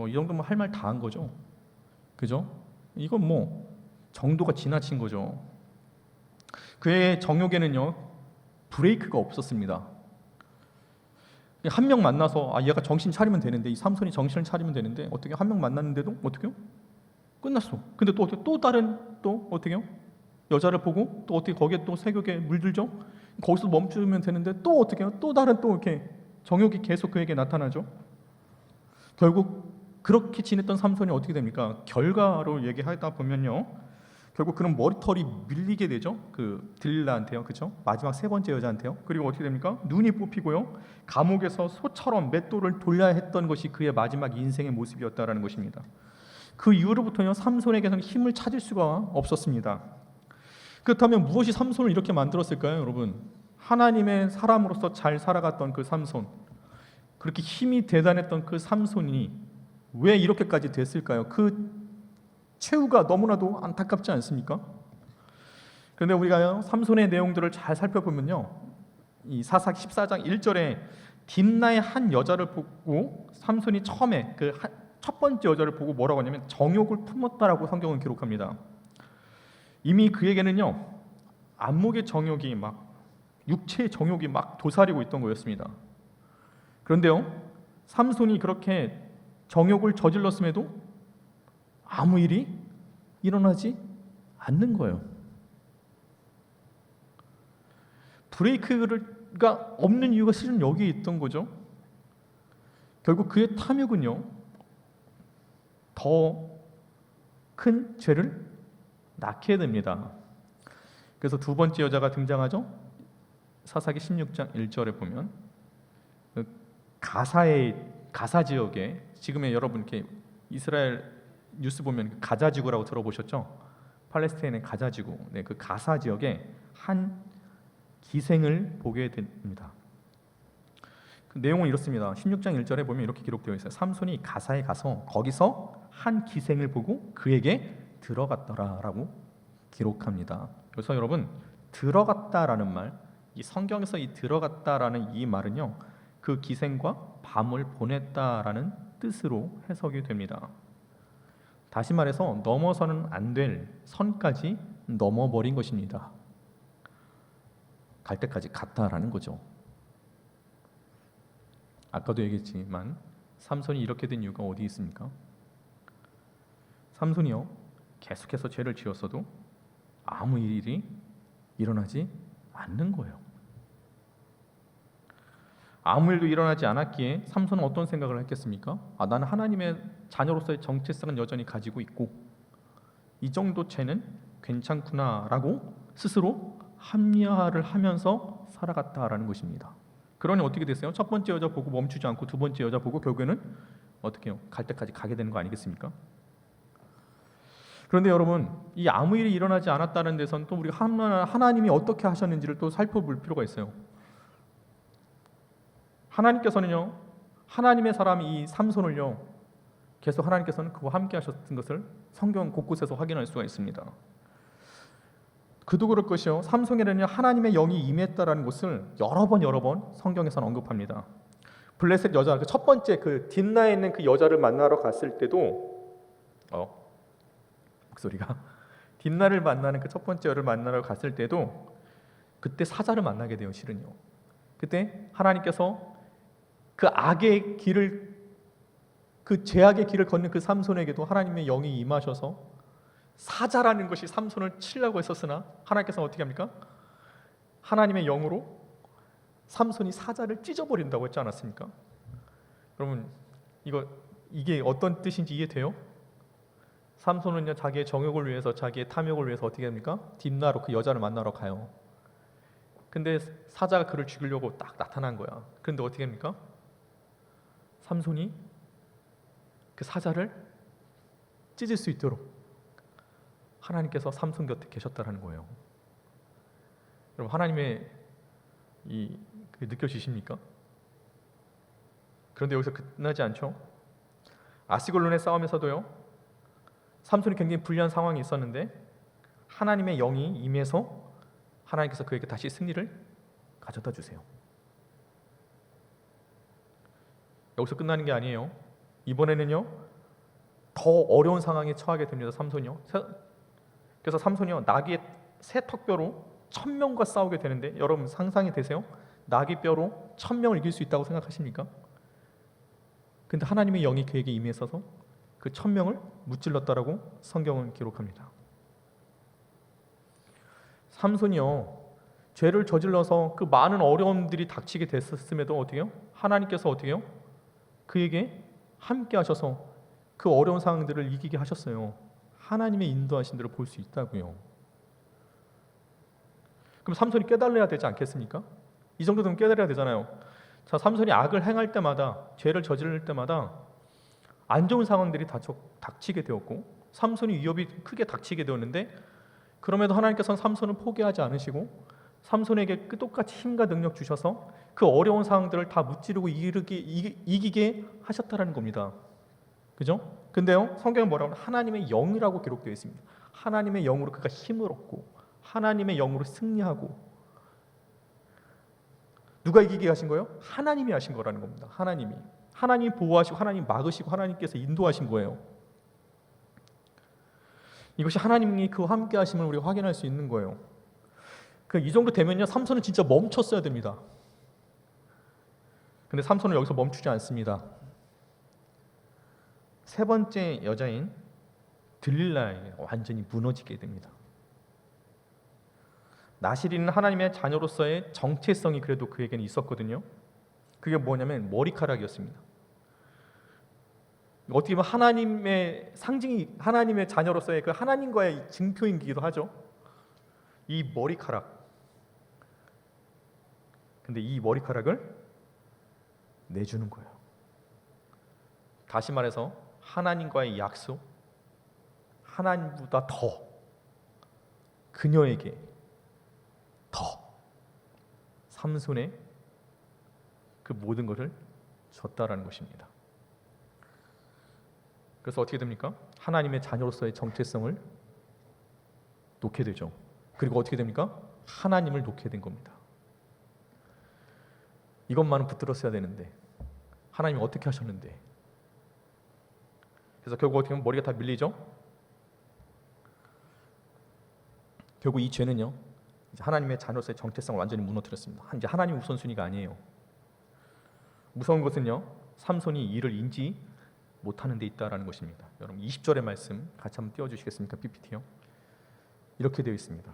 Speaker 4: 이 정도면 할 말 다 한 거죠. 그죠? 이건 정도가 지나친 거죠. 그의 정욕에는요, 브레이크가 없었습니다. 한 명 만나서 얘가 정신 차리면 되는데, 이 삼손이 정신을 차리면 되는데 어떻게 한 명 만났는데도 어떻게요? 끝났어. 근데 또 다른 어떻게요? 여자를 보고 또 어떻게 거기에 또 색욕에 물들죠? 거기서 멈추면 되는데 또 어떻게요? 또 다른 이렇게 정욕이 계속 그에게 나타나죠. 결국 그렇게 지냈던 삼손이 어떻게 됩니까? 결과로 얘기하다 보면요, 결국 그는 머리털이 밀리게 되죠. 그 들릴라한테요, 그렇죠? 마지막 3번째 여자한테요. 그리고 어떻게 됩니까? 눈이 뽑히고요, 감옥에서 소처럼 맷돌을 돌려야 했던 것이 그의 마지막 인생의 모습이었다라는 것입니다. 그 이후로부터요, 삼손에게는 힘을 찾을 수가 없었습니다. 그렇다면 무엇이 삼손을 이렇게 만들었을까요, 여러분? 하나님의 사람으로서 잘 살아갔던 그 삼손, 그렇게 힘이 대단했던 그 삼손이 왜 이렇게까지 됐을까요? 그 최후가 너무나도 안타깝지 않습니까? 그런데 우리가 삼손의 내용들을 잘 살펴보면요, 이 사사기 14장 1절에 딥나의 한 여자를 보고 삼손이 처음에 그 첫 번째 여자를 보고 뭐라고 하냐면 정욕을 품었다라고 성경은 기록합니다. 이미 그에게는요, 안목의 정욕이 육체의 정욕이 도사리고 있던 거였습니다. 그런데요, 삼손이 그렇게 정욕을 저질렀음에도 아무 일이 일어나지 않는 거예요. 브레이크가 없는 이유가 실은 여기에 있던 거죠. 결국 그의 탐욕은요, 더 큰 죄를 낳게 됩니다. 그래서 두 번째 여자가 등장하죠. 사사기 16장 1절에 보면 그 가사 지역에, 지금의 여러분 이렇게 이스라엘 뉴스 보면 가자 지구라고 들어보셨죠? 팔레스타인의 가자 지구, 네, 그 가사 지역에 한 기생을 보게 됩니다. 그 내용은 이렇습니다. 16장 1절에 보면 이렇게 기록되어 있어요. 삼손이 가사에 가서 거기서 한 기생을 보고 그에게 들어갔더라라고 기록합니다. 그래서 여러분, 들어갔다라는 말, 이 성경에서 이 들어갔다라는 이 말은요, 그 기생과 밤을 보냈다라는 뜻으로 해석이 됩니다. 다시 말해서 넘어서는 안 될 선까지 넘어버린 것입니다. 갈 때까지 갔다라는 거죠. 아까도 얘기했지만 삼손이 이렇게 된 이유가 어디 있습니까? 삼손이요, 계속해서 죄를 지었어도 아무 일이 일어나지 않는 거예요. 아무 일도 일어나지 않았기에 삼손은 어떤 생각을 했겠습니까? 나는 하나님의 자녀로서의 정체성은 여전히 가지고 있고 이 정도 죄는 괜찮구나라고 스스로 합리화를 하면서 살아갔다라는 것입니다. 그러니 어떻게 됐어요? 첫 번째 여자 보고 멈추지 않고 두 번째 여자 보고 결국에는 어떻게 해요? 갈 때까지 가게 되는 거 아니겠습니까? 그런데 여러분, 이 아무 일이 일어나지 않았다는 데선 또 우리가 하나님이 어떻게 하셨는지를 또 살펴볼 필요가 있어요. 하나님께서는요, 하나님의 사람 이 삼손을요, 계속 하나님께서는 그와 함께 하셨던 것을 성경 곳곳에서 확인할 수가 있습니다. 그도 그럴 것이요, 삼손에는요 하나님의 영이 임했다라는 것을 여러 번 성경에서는 언급합니다. 블레셋 여자, 그 첫 번째 그 딥나에 있는 그 여자를 만나러 갔을 때도 목소리가 딥나를 만나는 그 첫 번째 여를 만나러 갔을 때도 그때 사자를 만나게 돼요. 실은요, 그때 하나님께서 그 악의 길을, 그 죄악의 길을 걷는 그 삼손에게도 하나님의 영이 임하셔서 사자라는 것이 삼손을 치려고 했었으나 하나님께서 어떻게 합니까? 하나님의 영으로 삼손이 사자를 찢어버린다고 했지 않았습니까? 여러분, 이게 어떤 뜻인지 이해돼요? 삼손은요, 자기의 정욕을 위해서, 자기의 탐욕을 위해서 어떻게 합니까? 딥나로 그 여자를 만나러 가요. 근데 사자가 그를 죽이려고 딱 나타난 거야. 그런데 어떻게 합니까? 삼손이 그 사자를 찢을 수 있도록 하나님께서 삼손 곁에 계셨다라는 거예요. 여러분, 하나님의 느껴지십니까? 그런데 여기서 끝나지 않죠. 아스글론의 싸움에서도요, 삼손이 굉장히 불리한 상황이 있었는데 하나님의 영이 임해서 하나님께서 그에게 다시 승리를 가져다 주세요. 여기서 끝나는 게 아니에요. 이번에는요, 더 어려운 상황에 처하게 됩니다. 삼손이요. 그래서 삼손이요, 나귀의 새 턱뼈로 1000명과 싸우게 되는데, 여러분 상상이 되세요? 나귀 뼈로 1000명을 이길 수 있다고 생각하십니까? 근데 하나님의 영이 그에게 임해서 그 1000명을 무찔렀다라고 성경은 기록합니다. 삼손이요, 죄를 저질러서 그 많은 어려움들이 닥치게 됐음에도 어떻게요? 하나님께서 어떻게요? 그에게 함께 하셔서 그 어려운 상황들을 이기게 하셨어요. 하나님의 인도하신 대로 볼 수 있다고요. 그럼 삼손이 깨달아야 되지 않겠습니까? 이 정도 되면 깨달아야 되잖아요. 자, 삼손이 악을 행할 때마다, 죄를 저지를 때마다 안 좋은 상황들이 닥치게 되었고 삼손이 위협이 크게 닥치게 되었는데, 그럼에도 하나님께서는 삼손을 포기하지 않으시고 삼손에게 똑같이 힘과 능력 주셔서 그 어려운 상황들을 다 무찌르고 이기게 하셨다라는 겁니다. 그죠? 근데요, 성경에 뭐라고 하면 하나님의 영이라고 기록되어 있습니다. 하나님의 영으로 그가 힘을 얻고 하나님의 영으로 승리하고. 누가 이기게 하신 거예요? 하나님이 하신 거라는 겁니다. 하나님이 보호하시고 하나님이 막으시고 하나님께서 인도하신 거예요. 이것이 하나님이 그와 함께 하심을 우리가 확인할 수 있는 거예요. 이 정도 되면요, 삼손은 진짜 멈췄어야 됩니다. 근데 삼손은 여기서 멈추지 않습니다. 세 번째 여자인 들릴라에게 완전히 무너지게 됩니다. 나실이는 하나님의 자녀로서의 정체성이 그래도 그에게는 있었거든요. 그게 뭐냐면 머리카락이었습니다. 어떻게 보면 하나님의 상징이, 하나님의 자녀로서의 그 하나님과의 증표이기도 하죠. 이 머리카락. 근데 이 머리카락을 내주는 거예요. 다시 말해서 하나님과의 약속, 하나님보다 더 그녀에게 더 삼손의 그 모든 것을 줬다라는 것입니다. 그래서 어떻게 됩니까? 하나님의 자녀로서의 정체성을 놓게 되죠. 그리고 어떻게 됩니까? 하나님을 놓게 된 겁니다. 이것만은 붙들었어야 되는데 하나님이 어떻게 하셨는데, 그래서 결국 어떻게 보면 머리가 다 밀리죠. 결국 이 죄는요, 이제 하나님의 자녀로서의 정체성을 완전히 무너뜨렸습니다. 이제 하나님의 우선순위가 아니에요. 무서운 것은요, 삼손이 이를 인지 못하는 데 있다라는 것입니다. 여러분 20절의 말씀 같이 한번 띄워주시겠습니까? PPT요. 이렇게 되어 있습니다.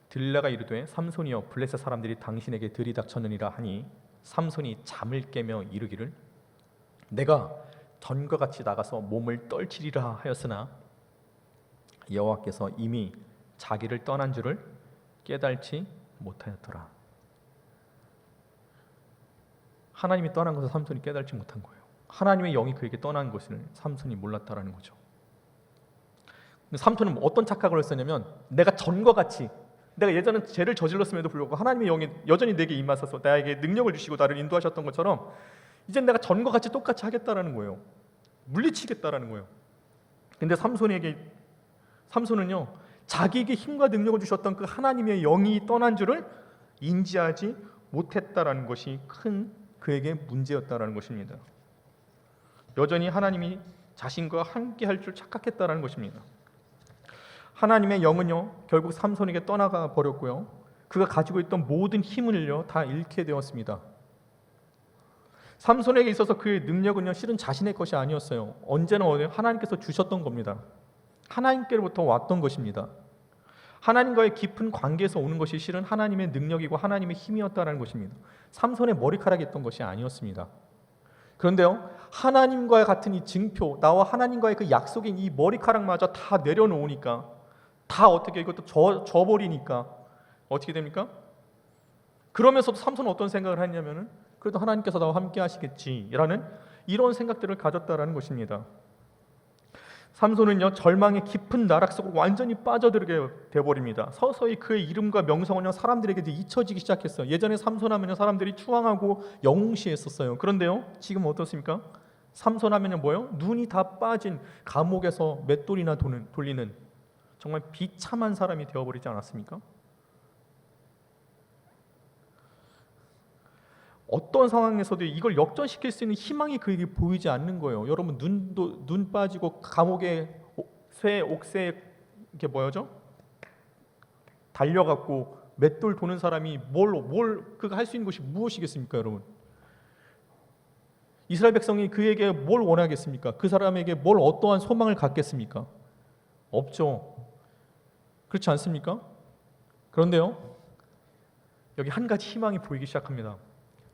Speaker 4: 들릴라가 이르되 삼손이여 블레셋 사람들이 당신에게 들이닥쳤느니라 하니 삼손이 잠을 깨며 이르기를 내가 전과 같이 나가서 몸을 떨치리라 하였으나 여호와께서 이미 자기를 떠난 줄을 깨달지 못하였더라. 하나님이 떠난 것을 삼손이 깨달지 못한 거예요. 하나님의 영이 그에게 떠난 것을 삼손이 몰랐다라는 거죠. 삼손은 어떤 착각을 했었냐면 내가 전과 같이, 내가 예전에 죄를 저질렀음에도 불구하고 하나님의 영이 여전히 내게 임하셔서 나에게 능력을 주시고 나를 인도하셨던 것처럼 이제 내가 전과 같이 똑같이 하겠다라는 거예요. 물리치겠다라는 거예요. 근데 삼손은요, 자기에게 힘과 능력을 주셨던 그 하나님의 영이 떠난 줄을 인지하지 못했다라는 것이 큰 그에게 문제였다라는 것입니다. 여전히 하나님이 자신과 함께 할 줄 착각했다라는 것입니다. 하나님의 영은요, 결국 삼손에게 떠나가 버렸고요, 그가 가지고 있던 모든 힘을요 다 잃게 되었습니다. 삼손에게 있어서 그의 능력은요 실은 자신의 것이 아니었어요. 언제나 하나님께서 주셨던 겁니다. 하나님께로부터 왔던 것입니다. 하나님과의 깊은 관계에서 오는 것이 실은 하나님의 능력이고 하나님의 힘이었다는 것입니다. 삼손의 머리카락이 있던 것이 아니었습니다. 그런데요, 하나님과 같은 이 증표, 나와 하나님과의 그 약속인 이 머리카락마저 다 내려놓으니까, 다 어떻게 이것도 져버리니까 어떻게 됩니까? 그러면서 삼손은 어떤 생각을 했냐면은 그래도 하나님께서 나와 함께 하시겠지라는 이런 생각들을 가졌다라는 것입니다. 삼손은요, 절망의 깊은 나락 속으로 완전히 빠져들게 되어버립니다. 서서히 그의 이름과 명성은요 사람들에게 잊혀지기 시작했어요. 예전에 삼손하면요 사람들이 추앙하고 영웅시했었어요. 그런데요, 지금 어떻습니까? 삼손하면요 뭐요? 눈이 다 빠진 감옥에서 맷돌이나 돌리는 정말 비참한 사람이 되어버리지 않았습니까? 어떤 상황에서도 이걸 역전시킬 수 있는 희망이 그에게 보이지 않는 거예요. 여러분 눈 빠지고 감옥에 옥새에 이게 뭐죠? 달려갖고 맷돌 도는 사람이 그가 할 수 있는 것이 무엇이겠습니까, 여러분? 이스라엘 백성이 그에게 뭘 원하겠습니까? 그 사람에게 어떠한 소망을 갖겠습니까? 없죠. 그렇지 않습니까? 그런데요, 여기 한 가지 희망이 보이기 시작합니다.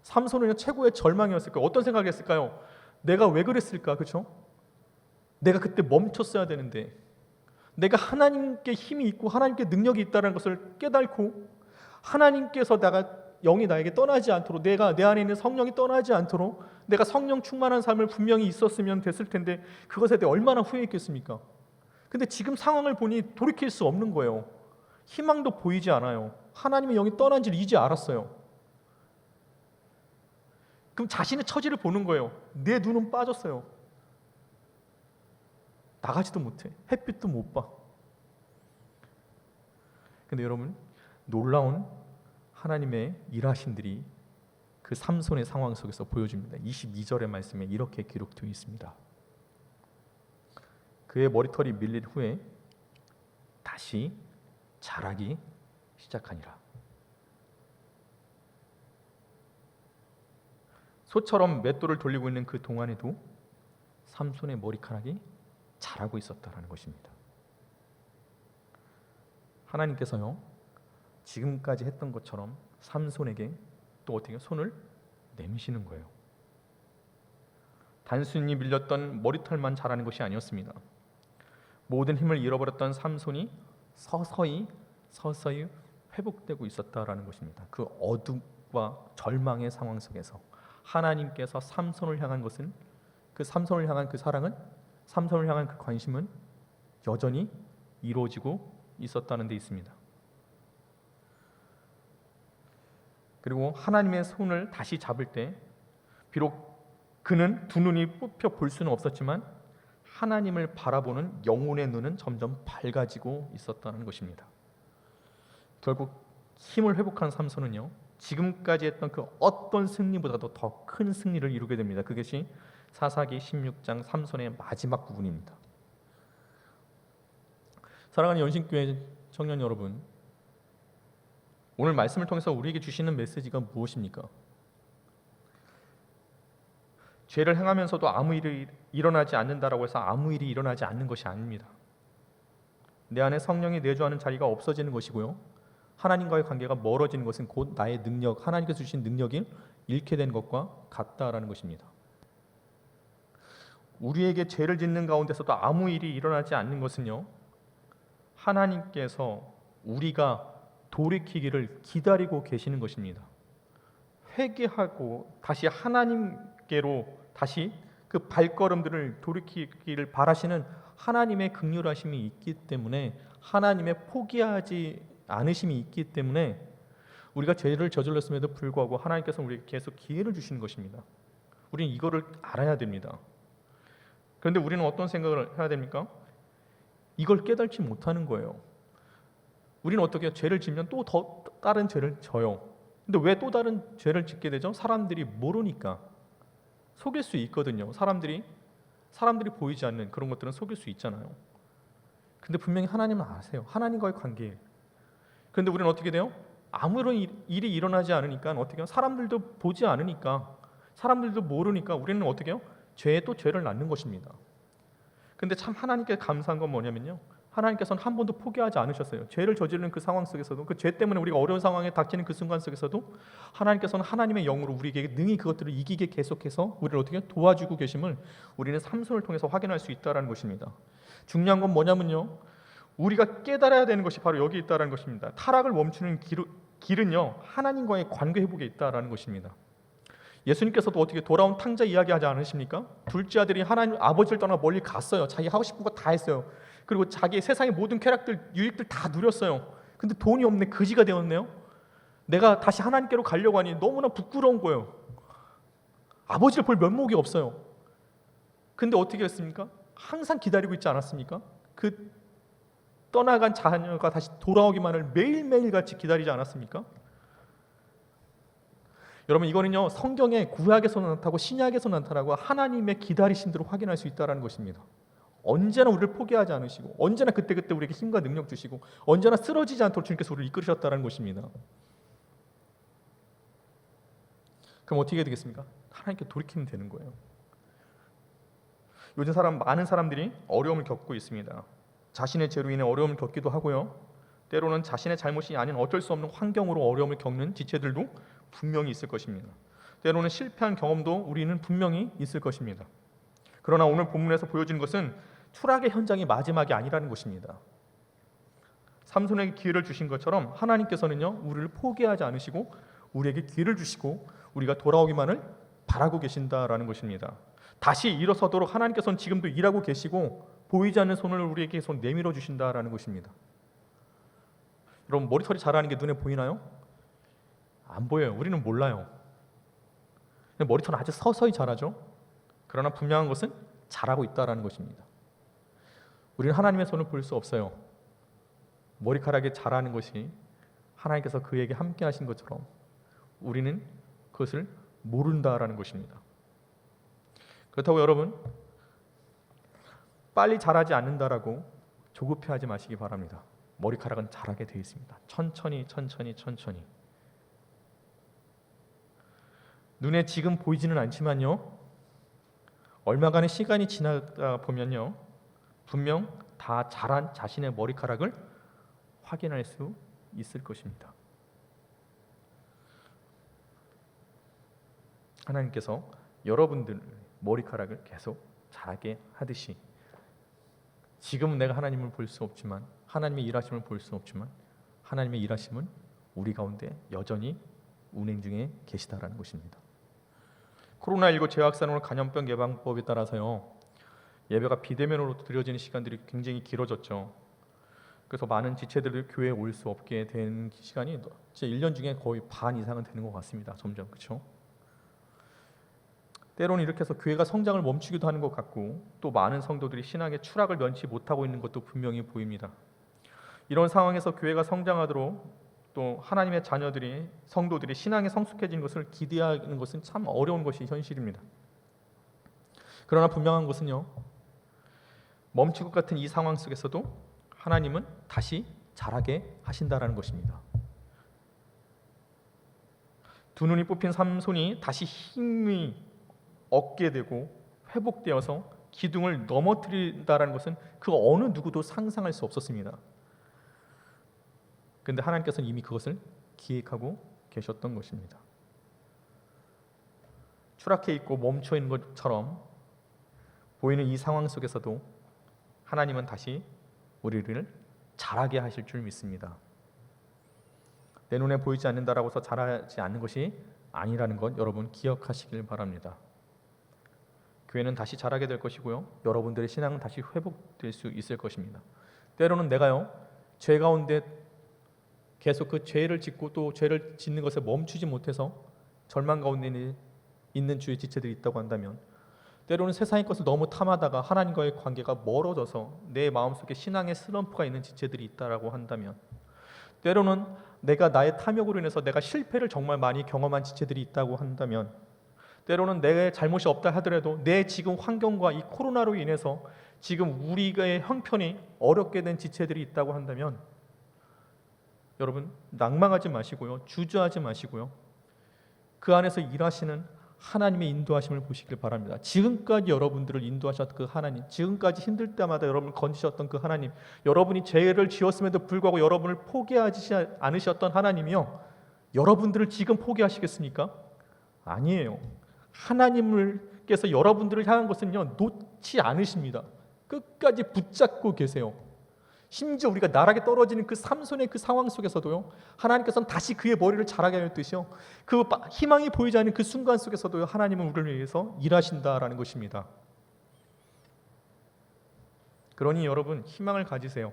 Speaker 4: 삼손은 최고의 절망이었을 거예요. 어떤 생각을 했을까요? 내가 왜 그랬을까? 그렇죠? 내가 그때 멈췄어야 되는데, 내가 하나님께 힘이 있고 하나님께 능력이 있다는 것을 깨닫고 하나님께서 영이 나에게 떠나지 않도록, 내 안에 있는 성령이 떠나지 않도록 내가 성령 충만한 삶을 분명히 있었으면 됐을 텐데 그것에 대해 얼마나 후회했겠습니까? 근데 지금 상황을 보니 돌이킬 수 없는 거예요. 희망도 보이지 않아요. 하나님의 영이 떠난 줄 이제 알았어요. 그럼 자신의 처지를 보는 거예요. 내 눈은 빠졌어요. 나가지도 못해. 햇빛도 못 봐. 근데 여러분, 놀라운 하나님의 일하심들이 그 삼손의 상황 속에서 보여줍니다. 22절의 말씀에 이렇게 기록되어 있습니다. 그의 머리털이 밀린 후에 다시 자라기 시작하니라. 소처럼 맷돌을 돌리고 있는 그 동안에도 삼손의 머리카락이 자라고 있었다라는 것입니다. 하나님께서요, 지금까지 했던 것처럼 삼손에게 또 어떻게 손을 내미시는 거예요. 단순히 밀렸던 머리털만 자라는 것이 아니었습니다. 모든 힘을 잃어버렸던 삼손이 서서히 회복되고 있었다라는 것입니다. 그 어둠과 절망의 상황 속에서 하나님께서 삼손을 향한 것은, 그 삼손을 향한 그 사랑은, 삼손을 향한 그 관심은 여전히 이루어지고 있었다는 데 있습니다. 그리고 하나님의 손을 다시 잡을 때 비록 그는 두 눈이 뽑혀 볼 수는 없었지만 하나님을 바라보는 영혼의 눈은 점점 밝아지고 있었다는 것입니다. 결국 힘을 회복한 삼손은요, 지금까지 했던 그 어떤 승리보다도 더 큰 승리를 이루게 됩니다. 그것이 사사기 16장 삼손의 마지막 부분입니다. 사랑하는 연신교회 청년 여러분, 오늘 말씀을 통해서 우리에게 주시는 메시지가 무엇입니까? 죄를 행하면서도 아무 일이 일어나지 않는다라고 해서 아무 일이 일어나지 않는 것이 아닙니다. 내 안에 성령이 내주하는 자리가 없어지는 것이고요, 하나님과의 관계가 멀어지는 것은 곧 나의 능력, 하나님께서 주신 능력이 잃게 된 것과 같다라는 것입니다. 우리에게 죄를 짓는 가운데서도 아무 일이 일어나지 않는 것은요, 하나님께서 우리가 돌이키기를 기다리고 계시는 것입니다. 회개하고 다시 하나님께로 다시 그 발걸음들을 돌이키기를 바라시는 하나님의 긍휼하심이 있기 때문에, 하나님의 포기하지 않으심이 있기 때문에 우리가 죄를 저질렀음에도 불구하고 하나님께서 우리에게 계속 기회를 주시는 것입니다. 우리는 이거를 알아야 됩니다. 그런데 우리는 어떤 생각을 해야 됩니까? 이걸 깨닫지 못하는 거예요. 우리는 어떻게 죄를 지면 또 더 다른 죄를 져요. 근데 왜 또 다른 죄를 짓게 되죠? 사람들이 모르니까. 속일 수 있거든요. 사람들이 보이지 않는 그런 것들은 속일 수 있잖아요. 근데 분명히 하나님은 아세요. 하나님과의 관계예요. 그런데 우리는 어떻게 돼요? 아무런 일이 일어나지 않으니까 어떻게 해요? 사람들도 보지 않으니까, 사람들도 모르니까 우리는 어떻게 해요? 죄에 또 죄를 낳는 것입니다. 근데 참 하나님께 감사한 건 뭐냐면요, 하나님께서는 한 번도 포기하지 않으셨어요. 죄를 저지르는 그 상황 속에서도, 그 죄 때문에 우리가 어려운 상황에 닥치는 그 순간 속에서도 하나님께서는 하나님의 영으로 우리에게 능히 그것들을 이기게 계속해서 우리를 어떻게 도와주고 계심을 우리는 삼손을 통해서 확인할 수 있다는 것입니다. 중요한 건 뭐냐면요, 우리가 깨달아야 되는 것이 바로 여기 있다는 것입니다. 타락을 멈추는 길은요, 하나님과의 관계 회복에 있다는 것입니다. 예수님께서도 어떻게 돌아온 탕자 이야기하지 않으십니까? 둘째 아들이 하나님 아버지를 떠나 멀리 갔어요. 자기 하고 싶은 거 다 했어요. 그리고 자기 세상의 모든 쾌락들, 유익들 다 누렸어요. 근데 돈이 없네, 거지가 되었네요. 내가 다시 하나님께로 가려고 하니 너무나 부끄러운 거예요. 아버지를 볼 면목이 없어요. 근데 어떻게 했습니까? 항상 기다리고 있지 않았습니까? 그 떠나간 자녀가 다시 돌아오기만을 매일매일 같이 기다리지 않았습니까? 여러분, 이거는요, 성경의 구약에서 나타나고 신약에서 나타나고 하나님의 기다리심들을 확인할 수 있다는 것입니다. 언제나 우리를 포기하지 않으시고, 언제나 그때그때 우리에게 힘과 능력 주시고, 언제나 쓰러지지 않도록 주님께서 우리를 이끌으셨다는 것입니다. 그럼 어떻게 되겠습니까? 하나님께 돌이키면 되는 거예요. 요즘 많은 사람들이 어려움을 겪고 있습니다. 자신의 죄로 인해 어려움을 겪기도 하고요, 때로는 자신의 잘못이 아닌 어쩔 수 없는 환경으로 어려움을 겪는 지체들도 분명히 있을 것입니다. 때로는 실패한 경험도 우리는 분명히 있을 것입니다. 그러나 오늘 본문에서 보여지는 것은 추락의 현장이 마지막이 아니라는 것입니다. 삼손에게 기회를 주신 것처럼 하나님께서는요, 우리를 포기하지 않으시고 우리에게 기회를 주시고 우리가 돌아오기만을 바라고 계신다라는 것입니다. 다시 일어서도록 하나님께서는 지금도 일하고 계시고 보이지 않는 손을 우리에게 손 내밀어 주신다라는 것입니다. 여러분, 머리털이 자라는 게 눈에 보이나요? 안 보여요. 우리는 몰라요. 머리털은 아주 서서히 자라죠. 그러나 분명한 것은 자라고 있다는 것입니다. 우리는 하나님의 손을 볼 수 없어요. 머리카락이 자라는 것이 하나님께서 그에게 함께 하신 것처럼 우리는 그것을 모른다라는 것입니다. 그렇다고 여러분, 빨리 자라지 않는다라고 조급해하지 마시기 바랍니다. 머리카락은 자라게 되어 있습니다. 천천히. 눈에 지금 보이지는 않지만요, 얼마간의 시간이 지나다 보면요, 분명 다 자란 자신의 머리카락을 확인할 수 있을 것입니다. 하나님께서 여러분들 머리카락을 계속 자라게 하듯이 지금은 내가 하나님을 볼 수 없지만 하나님의 일하심을 볼 수 없지만 하나님의 일하심은 우리 가운데 여전히 운행 중에 계시다라는 것입니다. 코로나19 재확산으로 감염병 예방법에 따라서요 예배가 비대면으로 드려지는 시간들이 굉장히 길어졌죠. 그래서 많은 지체들이 교회에 올 수 없게 된 시간이 진짜 1년 중에 거의 반 이상은 되는 것 같습니다. 점점 그렇죠. 때로는 이렇게 해서 교회가 성장을 멈추기도 하는 것 같고 또 많은 성도들이 신앙의 추락을 면치 못하고 있는 것도 분명히 보입니다. 이런 상황에서 교회가 성장하도록 또 하나님의 자녀들이 성도들이 신앙에 성숙해진 것을 기대하는 것은 참 어려운 것이 현실입니다. 그러나 분명한 것은요 멈출 것 같은 이 상황 속에서도 하나님은 다시 자라게 하신다라는 것입니다. 두 눈이 뽑힌 삼손이 다시 힘이 얻게 되고 회복되어서 기둥을 넘어뜨린다라는 것은 그 어느 누구도 상상할 수 없었습니다. 그런데 하나님께서는 이미 그것을 기획하고 계셨던 것입니다. 추락해 있고 멈춰 있는 것처럼 보이는 이 상황 속에서도 하나님은 다시 우리를 자라게 하실 줄 믿습니다. 내 눈에 보이지 않는다라고 해서 자라지 않는 것이 아니라는 것 여러분 기억하시길 바랍니다. 교회는 다시 자라게 될 것이고요. 여러분들의 신앙은 다시 회복될 수 있을 것입니다. 때로는 내가요 죄 가운데 계속 그 죄를 짓고 또 죄를 짓는 것에 멈추지 못해서 절망 가운데 있는 주의 지체들이 있다고 한다면 때로는 세상의 것을 너무 탐하다가 하나님과의 관계가 멀어져서 내 마음속에 신앙의 슬럼프가 있는 지체들이 있다고 한다면 때로는 내가 나의 탐욕으로 인해서 내가 실패를 정말 많이 경험한 지체들이 있다고 한다면 때로는 내 잘못이 없다 하더라도 내 지금 환경과 이 코로나로 인해서 지금 우리의 형편이 어렵게 된 지체들이 있다고 한다면 여러분 낭망하지 마시고요. 주저하지 마시고요. 그 안에서 일하시는 하나님의 인도하심을 보시길 바랍니다. 지금까지 여러분들을 인도하셨던 그 하나님, 지금까지 힘들 때마다 여러분을 건지셨던 그 하나님, 여러분이 죄를 지었음에도 불구하고 여러분을 포기하지 않으셨던 하나님이요 여러분들을 지금 포기하시겠습니까? 아니에요. 하나님께서 여러분들을 향한 것은요 놓지 않으십니다. 끝까지 붙잡고 계세요. 심지어 우리가 나락에 떨어지는 그 삼손의 그 상황 속에서도요 하나님께서는 다시 그의 머리를 자라게 할 듯이요 그 희망이 보이지 않는 그 순간 속에서도요 하나님은 우리를 위해서 일하신다라는 것입니다. 그러니 여러분 희망을 가지세요.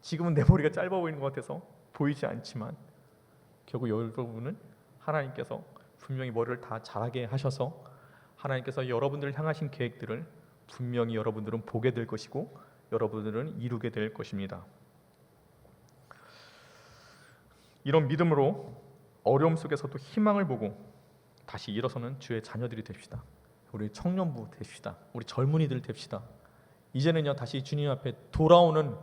Speaker 4: 지금은 내 머리가 짧아 보이는 것 같아서 보이지 않지만 결국 여러분은 하나님께서 분명히 머리를 다 자라게 하셔서 하나님께서 여러분들을 향하신 계획들을 분명히 여러분들은 보게 될 것이고 여러분들은 이루게 될 것입니다. 이런 믿음으로 어려움 속에서도 희망을 보고 다시 일어서는 주의 자녀들이 됩시다. 우리 청년부 됩시다. 우리 젊은이들 됩시다. 이제는요 다시 주님 앞에 돌아오는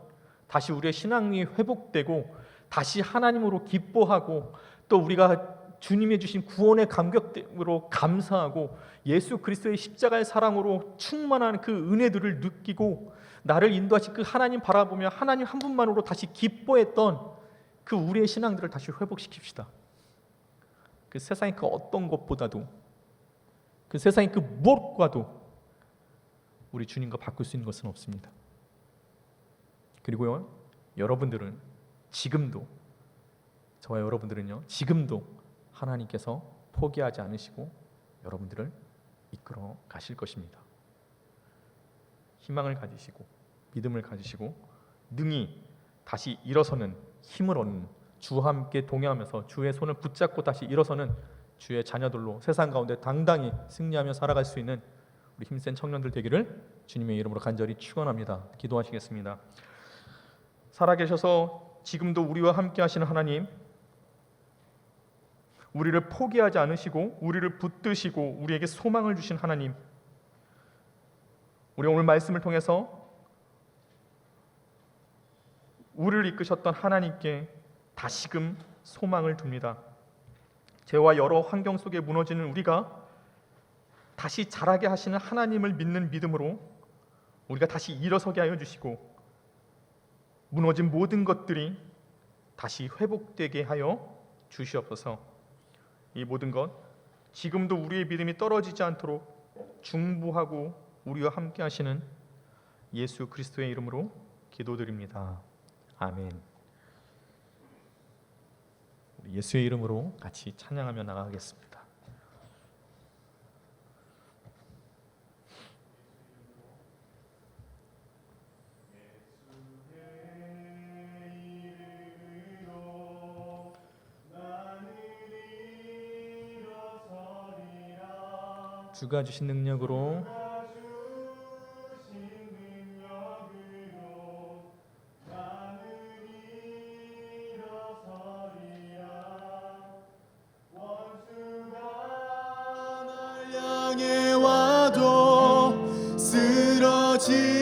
Speaker 4: 다시 우리의 신앙이 회복되고 다시 하나님으로 기뻐하고 또 우리가 주님이 주신 구원의 감격으로 감사하고 예수 그리스도의 십자가의 사랑으로 충만한 그 은혜들을 느끼고 나를 인도하신 그 하나님 바라보며 하나님 한 분만으로 다시 기뻐했던 그 우리의 신앙들을 다시 회복시킵시다. 그 세상의 그 어떤 것보다도 그 세상의 그 무엇과도 우리 주님과 바꿀 수 있는 것은 없습니다. 그리고요 여러분들은 지금도 저와 여러분들은요 지금도 하나님께서 포기하지 않으시고 여러분들을 이끌어 가실 것입니다. 희망을 가지시고 믿음을 가지시고 능히 다시 일어서는 힘을 얻는 주와 함께 동행하면서 주의 손을 붙잡고 다시 일어서는 주의 자녀들로 세상 가운데 당당히 승리하며 살아갈 수 있는 우리 힘센 청년들 되기를 주님의 이름으로 간절히 축원합니다. 기도하시겠습니다. 살아계셔서 지금도 우리와 함께 하시는 하나님, 우리를 포기하지 않으시고 우리를 붙드시고 우리에게 소망을 주신 하나님, 우리 오늘 말씀을 통해서 우리를 이끄셨던 하나님께 다시금 소망을 둡니다. 죄와 여러 환경 속에 무너지는 우리가 다시 자라게 하시는 하나님을 믿는 믿음으로 우리가 다시 일어서게 하여 주시고 무너진 모든 것들이 다시 회복되게 하여 주시옵소서. 이 모든 것 지금도 우리의 믿음이 떨어지지 않도록 중보하고 우리와 함께 하시는 예수 그리스도의 이름으로 기도드립니다. 아멘. 우리 예수의 이름으로 같이 찬양하며 나가겠습니다. 주가 주신 능력으로
Speaker 1: 향해 와도 쓰러지지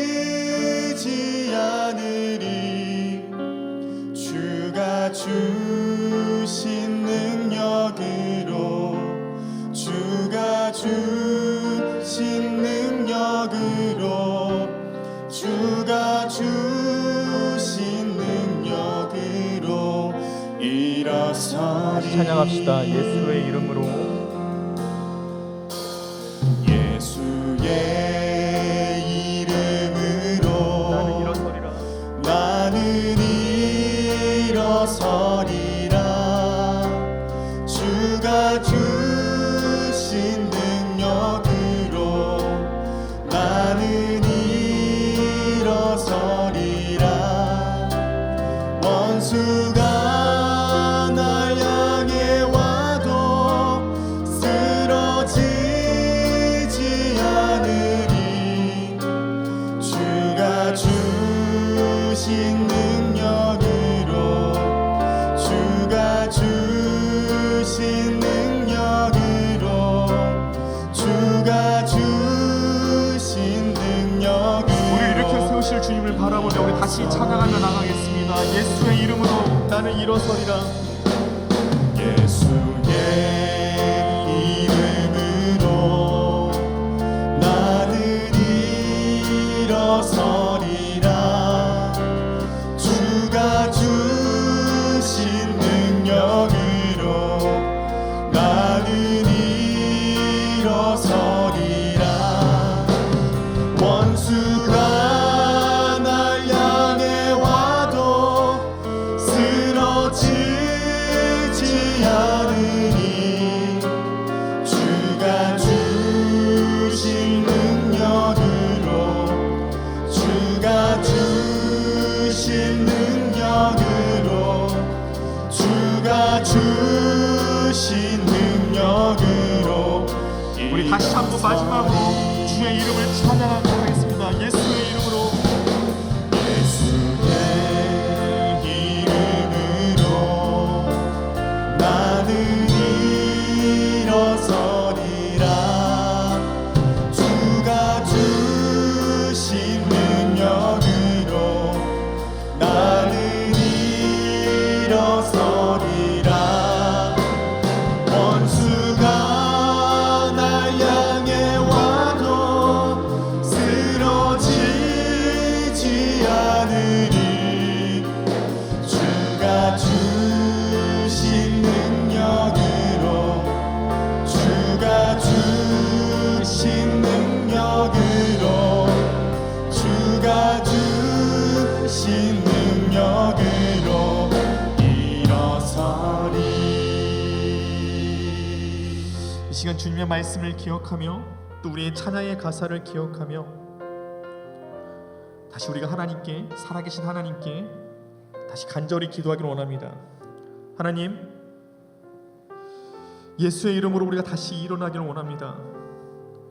Speaker 1: 않으리. 주가 주신 능력으로, 주가 주신 능력으로, 주가 주신 능력으로 일어서리.
Speaker 4: 찬양합시다. 예수의 이름으로.
Speaker 1: 예수의 이름으로
Speaker 4: 나는 일어서리라.
Speaker 1: 나는 일어서리라. 주가 주신 능력으로 나는 일어서리라. 원수가 날 향해 와도 쓰러지지 않으리. 주가 주신 능력으로, 주가 주신 능력으로, 주가 주신 능력으로
Speaker 4: 우리 일으켜 세우실 주님을 바라보며 우리 다시 찬양하며 나가겠습니다. 예수의 이름으로 나는 일어서리라.
Speaker 1: 예수의 이름으로 나는 일어서리라. 주가 주신 능력으로 나는 일어서리라. 원수가 날 향해 와도 쓰러지지 않으니. 주가 주신 능력으로, 주가 주신 능력으로, 주가 주신 능력으로
Speaker 4: 우리 다시 한번 마지막으로 주의 이름을 찬양하고 하겠습니다. 예수의 이름으로.
Speaker 1: 예수의 이름으로 나는 일어서리라. 주가 주신 능력으로 나는 일어서리라. 원수가 날 향해 와도 쓰러지지 않으리. 주가 주신 능력으로, 주가 주신 능력으로, 주가 주신 능력으로 일어서리.
Speaker 4: 이 시간 주님의 말씀을 기억하며 또 우리의 찬양의 가사를 기억하며 다시 우리가 하나님께, 살아계신 하나님께 다시 간절히 기도하기를 원합니다. 하나님, 예수의 이름으로 우리가 다시 일어나기를 원합니다.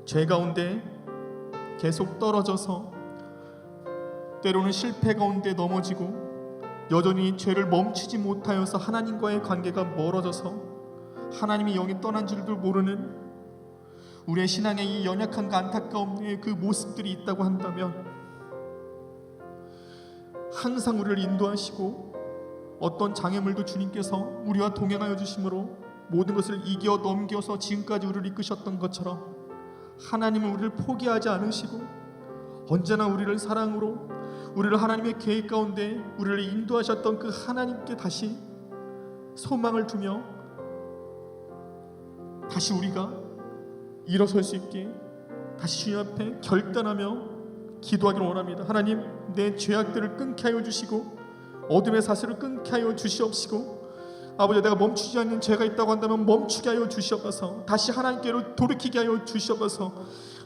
Speaker 4: 죄 가운데 계속 떨어져서 때로는 실패 가운데 넘어지고 여전히 죄를 멈추지 못하여서 하나님과의 관계가 멀어져서 하나님이 영이 떠난 줄도 모르는 우리의 신앙의 이 연약함과 안타까움의 그 모습들이 있다고 한다면 항상 우리를 인도하시고 어떤 장애물도 주님께서 우리와 동행하여 주심으로 모든 것을 이겨 넘겨서 지금까지 우리를 이끄셨던 것처럼 하나님은 우리를 포기하지 않으시고 언제나 우리를 사랑으로
Speaker 8: 우리를 하나님의 계획 가운데 우리를 인도하셨던 그 하나님께 다시 소망을 두며 다시 우리가 일어설 수 있게 다시 주님 앞에 결단하며 기도하기를 원합니다. 하나님, 내 죄악들을 끊게 하여 주시고 어둠의 사슬을 끊게 하여 주시옵시고, 아버지, 내가 멈추지 않는 죄가 있다고 한다면 멈추게 하여 주시옵소서. 다시 하나님께로 돌이키게 하여 주시옵소서.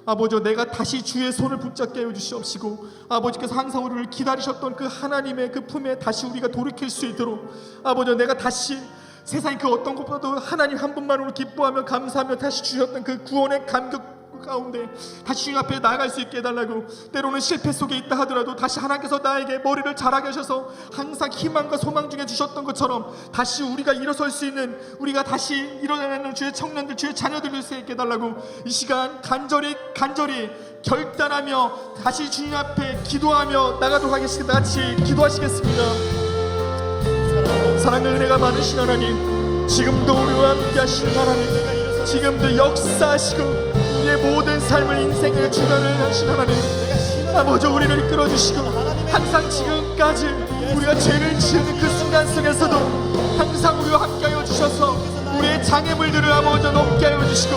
Speaker 8: 아버지, 내가 다시 주의 손을 붙잡게 하여 주시옵시고, 아버지께서 항상 우리를 기다리셨던 그 하나님의 그 품에 다시 우리가 돌이킬 수 있도록, 아버지, 내가 다시 세상의 그 어떤 것보다도 하나님 한 분만으로 기뻐하며 감사하며 다시 주셨던 그 구원의 감격 가운데 다시 주님 앞에 나아갈 수 있게 해달라고, 때로는 실패 속에 있다 하더라도 다시 하나님께서 나에게 머리를 자라게 하셔서 항상 희망과 소망 중에 주셨던 것처럼 다시 우리가 일어설 수 있는, 우리가 다시 일어나는 주의 청년들, 주의 자녀들 될 수 있게 해달라고 이 시간 간절히 결단하며 다시 주님 앞에 기도하며 나가도록 하겠습니다. 같이 기도하시겠습니다. 사랑의 은혜가 많으신 하나님, 지금도 우리와 함께 하시는 하나님, 지금도 역사하시고 우리의 모든 삶을, 인생의 주관을 하신 하나님, 아버지, 우리를 이끌어주시고 항상 지금까지 우리가 죄를 지은 그 순간 속에서도 항상 우리와 함께하여 주셔서 우리의 장애물들을 아버지 넘게 하여 주시고,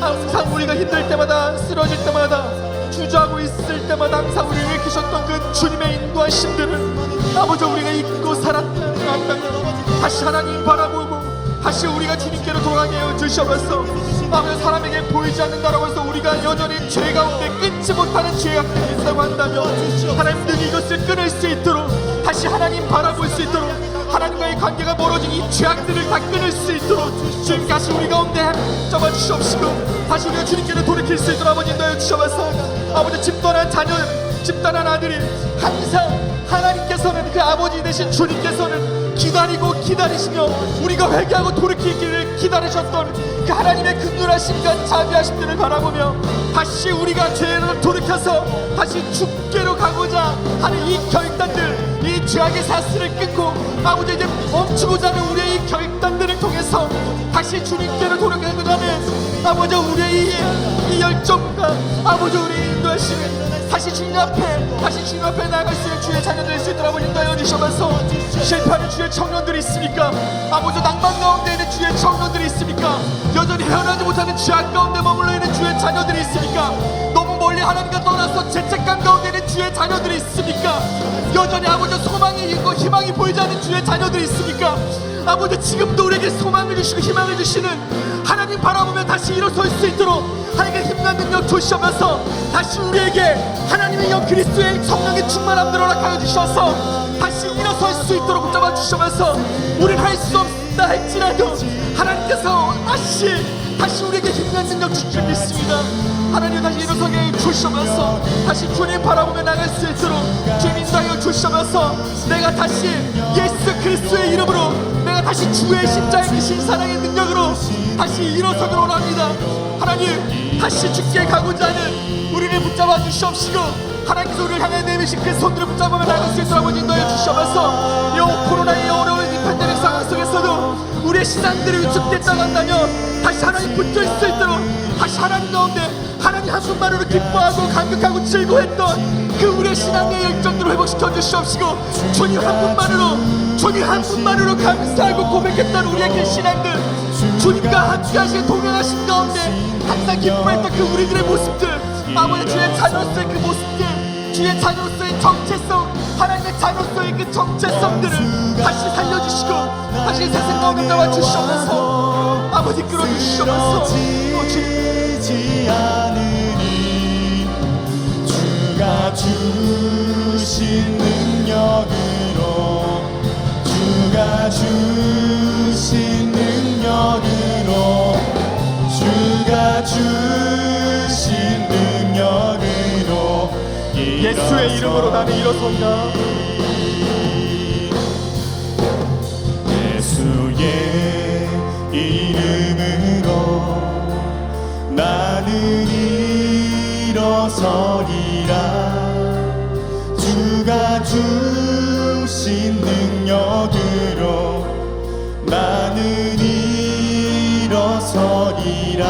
Speaker 8: 항상 우리가 힘들 때마다, 쓰러질 때마다, 주저하고 있을 때마다 항상 우리를 일으키셨던 그 주님의 인도하심들을 아버지 우리가 잊고 살았다. 다시 하나님 바라보고 다시 우리가 주님께로 돌아가게 하여 주셔서, 아버지, 사람에게 보이지 않는다라고 해서 우리가 여전히 죄 가운데 끊지 못하는 죄악들이 있다고 한다면 하나님 능히 이것을 끊을 수 있도록, 다시 하나님 바라볼 수 있도록, 하나님과의 관계가 멀어진 이 죄악들을 다 끊을 수 있도록 주님 다시 우리 가운데 잡아 주시옵시고, 다시 우리가 주님께로 돌이킬 수 있도록 아버지 인도하여 주셔서, 아버지, 집 떠난 자녀, 집 떠난 아들이 항상 하나님께서는, 그 아버지 되신 주님께서는 기다리시며 우리가 회개하고 돌이키기를 기다리셨던 그 하나님의 긍휼하심과 자비하심들을 바라보며 다시 우리가 죄를 돌이켜서 다시 주께로 가고자 하는 이 결단들, 이 죄악의 사슬을 끊고 아버지 이제 멈추고자 하는 우리의 이 결단들을 통해서 다시 주님께로 돌아가는 아버지 우리의 이 열정과 아버지 우리의 인도하심을 다시 주님 앞에 나아갈 수 있는 주의 자녀들 될 수 있도록 아버지 인도하여 주셔서, 실패하는 주의 청년들이 있습니까? 아버지, 낭만 가운데 있는 주의 청년들이 있습니까? 여전히 헤어나지 못하는 죄악 가운데 머물러 있는 주의 자녀들이 있습니까? 너무 멀리 하나님과 떠나서 죄책감 가운데 있는 주의 자녀들이 있습니까? 여전히 아버지 소망이 있고 희망이 보이지 않는 주의 자녀들이 있습니까? 아버지, 지금도 우리에게 소망을 주시고 희망을 주시는 하나님 바라보며 다시 일어설 수 있도록 하나님의 힘과 능력 주시면서 다시 우리에게 하나님의 영 그리스도의 성령의 충만함을 허락하여 주셔서 다시 일어설 수 있도록 붙잡아 주시면서, 우리는 할 수 없다 할지라도 하나님께서 다시 우리에게 힘과 능력 주실 줄 믿습니다. 하나님 다시 일어서게 주시면서 다시 주님 바라보며 나갈 수 있도록 주님 인도하여 주시면서, 내가 다시 예수 그리스도의 이름으로 내가 다시 주의 십자의 그 신사랑의 능력으로 다시 일어서기를 원합니다. 하나님, 다시 주께 가고자 하는 우리를 붙잡아 주시옵시고, 하나님께서 우리를 향해 내미신 그 손들을 붙잡으며 나갈 수 있도록 아버지 인도해 주시면서, 이 코로나의 어려운 이 팬데믹 상황 속에서도 우리의 신앙들이 위축됐다고 한다면 다시 하나님 붙들 수 있도록 다시 하나님 가운데 하나님 한 분만으로 기뻐하고 감격하고 즐거워했던 그 우리의 신앙의 열정들을 회복시켜 주시옵시고, 주님 한 분만으로 감사하고 고백했던 우리의 그 신앙들, 주님과 함께 하시는 동행하신 가운데 항상 기뻐했던 그 우리들의 모습들, 아버지 주의 자녀로서의 그 모습들, 주의 자녀로서의 정체성, 하나님의 자녀로서의 그 정체성들을 다시 살려주시고 다시 세상 가운데 나와 주시옵소서. 아버지 끌어주시옵소서.
Speaker 1: 지지 않으니 주가 주신 능력으로, 주가 주신 능력으로, 주가 주신 능력으로
Speaker 8: 예수의 이름으로 나는 일어선다.
Speaker 1: 예수의 이름으로 나는 일어서리라. 주가 주신 능력으로 나는 일어서리라.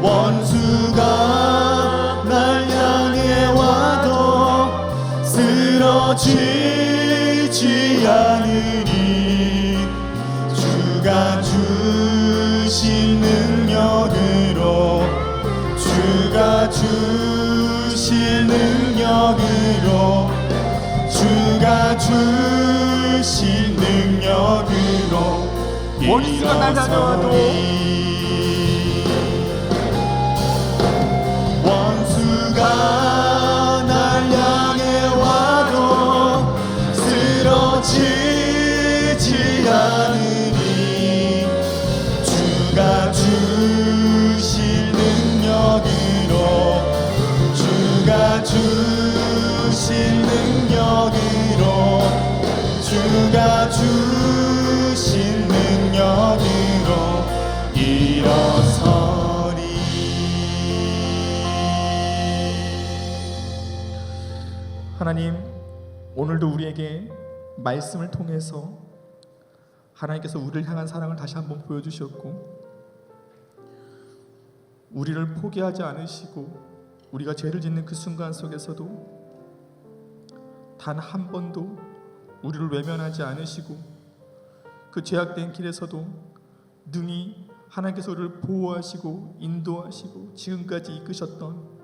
Speaker 1: 원수가 날 향해 와도 쓰러지지 않으리. 주가 주신 능력으로, 주가 주신 능력으로, 주가 주신 능력으로
Speaker 8: 원수가 날 다녀와도,
Speaker 1: 원수가 날 향해 와도 쓰러지지 않으리. 주가 주신 능력으로, 주가 주신 능력으로, 주가 주신 능력으로 일어서리.
Speaker 4: 하나님, 오늘도 우리에게 말씀을 통해서 하나님께서 우리를 향한 사랑을 다시 한번 보여주셨고, 우리를 포기하지 않으시고 우리가 죄를 짓는 그 순간 속에서도 단 한 번도 우리를 외면하지 않으시고, 그 죄악된 길에서도 능히 하나님께서 우리를 보호하시고 인도하시고 지금까지 이끄셨던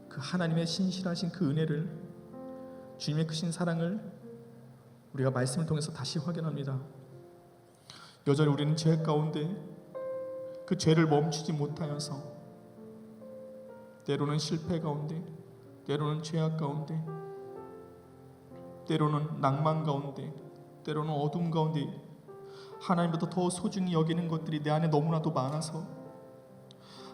Speaker 4: 그 하나님의 신실하신 그 은혜를, 주님의 크신 사랑을 우리가 말씀을 통해서 다시 확인합니다. 여전히 우리는 죄 가운데 그 죄를 멈추지 못하여서 때로는 실패 가운데, 때로는 죄악 가운데, 때로는 낭만 가운데, 때로는 어둠 가운데 하나님보다 더 소중히 여기는 것들이 내 안에 너무나도 많아서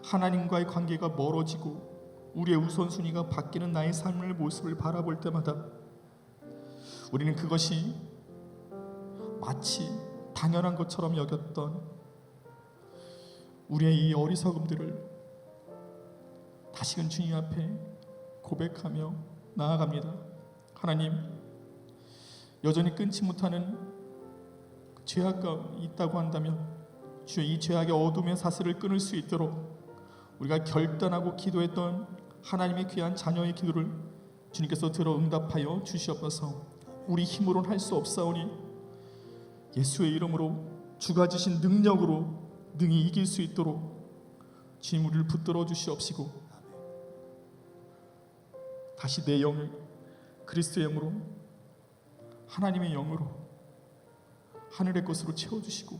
Speaker 4: 하나님과의 관계가 멀어지고 우리의 우선순위가 바뀌는 나의 삶의 모습을 바라볼 때마다 우리는 그것이 마치 당연한 것처럼 여겼던 우리의 이 어리석음들을 다시금 주님 앞에 고백하며 나아갑니다. 하나님, 여전히 끊지 못하는 죄악가 있다고 한다면 주여, 이 죄악의 어둠의 사슬을 끊을 수 있도록 우리가 결단하고 기도했던 하나님의 귀한 자녀의 기도를 주님께서 들어 응답하여 주시옵소서. 우리 힘으로는 할 수 없사오니 예수의 이름으로 주가 주신 능력으로 능히 이길 수 있도록 주님 우리를 붙들어 주시옵시고, 다시 내 영을 그리스도의 영으로, 하나님의 영으로 하늘의 것으로 채워주시고,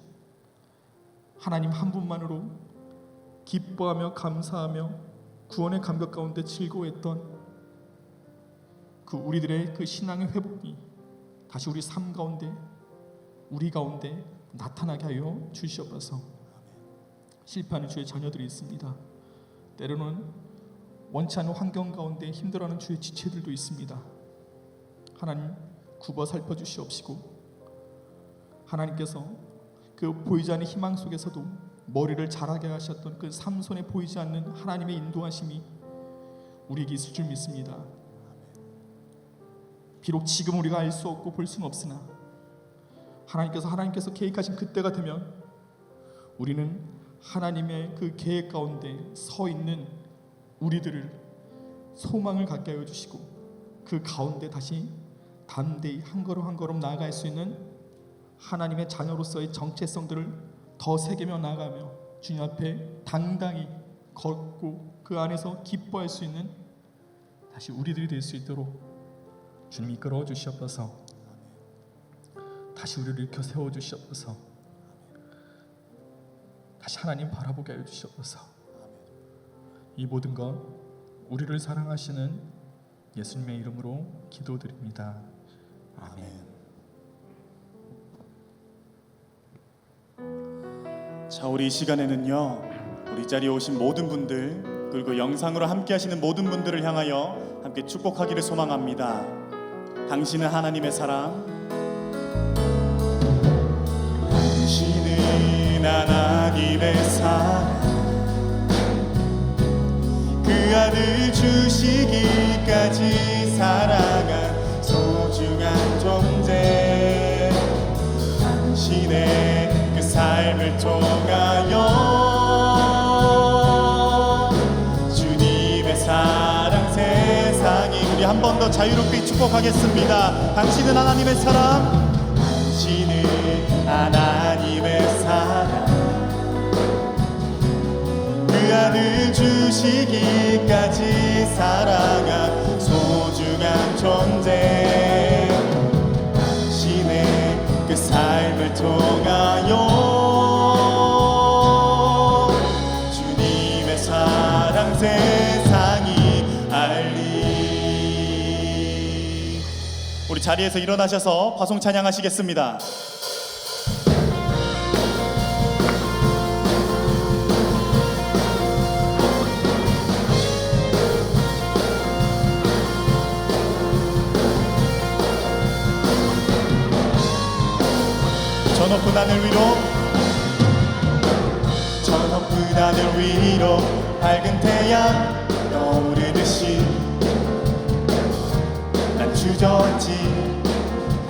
Speaker 4: 하나님 한 분만으로 기뻐하며 감사하며 구원의 감격 가운데 즐거워했던 그 우리들의 그 신앙의 회복이 다시 우리 삶 가운데, 우리 가운데 나타나게 하여 주시옵소서. 실패하는 주의 자녀들이 있습니다. 때로는 원치 않는 환경 가운데 힘들어하는 주의 지체들도 있습니다. 하나님, 굽어 살펴주시옵시고, 하나님께서 그 보이지 않는 희망 속에서도 머리를 자라게 하셨던 그 삼손에 보이지 않는 하나님의 인도하심이 우리에게 있을 줄 믿습니다. 비록 지금 우리가 알 수 없고 볼 수는 없으나 하나님께서 계획하신 그때가 되면 우리는 하나님의 그 계획 가운데 서 있는 우리들을 소망을 갖게 하여 주시고, 그 가운데 다시 담대히 한 걸음 한 걸음 나아갈 수 있는 하나님의 자녀로서의 정체성들을 더 새기며 나아가며 주님 앞에 당당히 걷고 그 안에서 기뻐할 수 있는 다시 우리들이 될 수 있도록 주님 이끌어 주시옵소서. 다시 우리를 일으켜 세워 주시옵소서. 다시 하나님 바라보게 하여 주시옵소서. 이 모든 것 우리를 사랑하시는 예수님의 이름으로 기도드립니다. 아멘.
Speaker 1: 자, 우리 이 시간에는요, 우리 이 자리에 오신 모든 분들, 그리고 영상으로 함께 하시는 모든 분들을 향하여 함께 축복하기를 소망합니다. 당신은 하나님의 사랑, 당신은 하나님의 사랑, 그 아들 주시기까지 사랑한 소중한 존재, 당신의 그 삶을 통하여 주님의 사랑 세상이, 우리 한번 번 더 자유롭게 축복하겠습니다. 당신은 하나님의 사람, 당신은 하나님의 사람, 그 아들 주시기까지 사랑한 소중한 존재, 당신의 그 삶을 통하여 주님의 사랑 세상이 알리. 우리 자리에서 일어나셔서 화송 찬양하시겠습니다. 저 높은 하늘 위로, 저 높은 하늘 위로 밝은 태양 떠오르듯이 난 주저앉지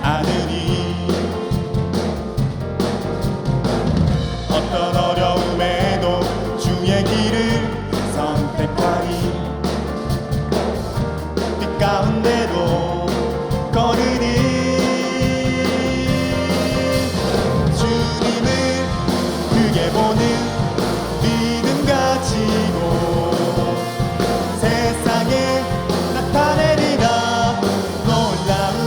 Speaker 1: 않으니, 어떤 어려움에도 주의 길을 선택하니, 빛 가운데도 걸으니 보는 믿음 가지고 세상에 나타내리라 놀라운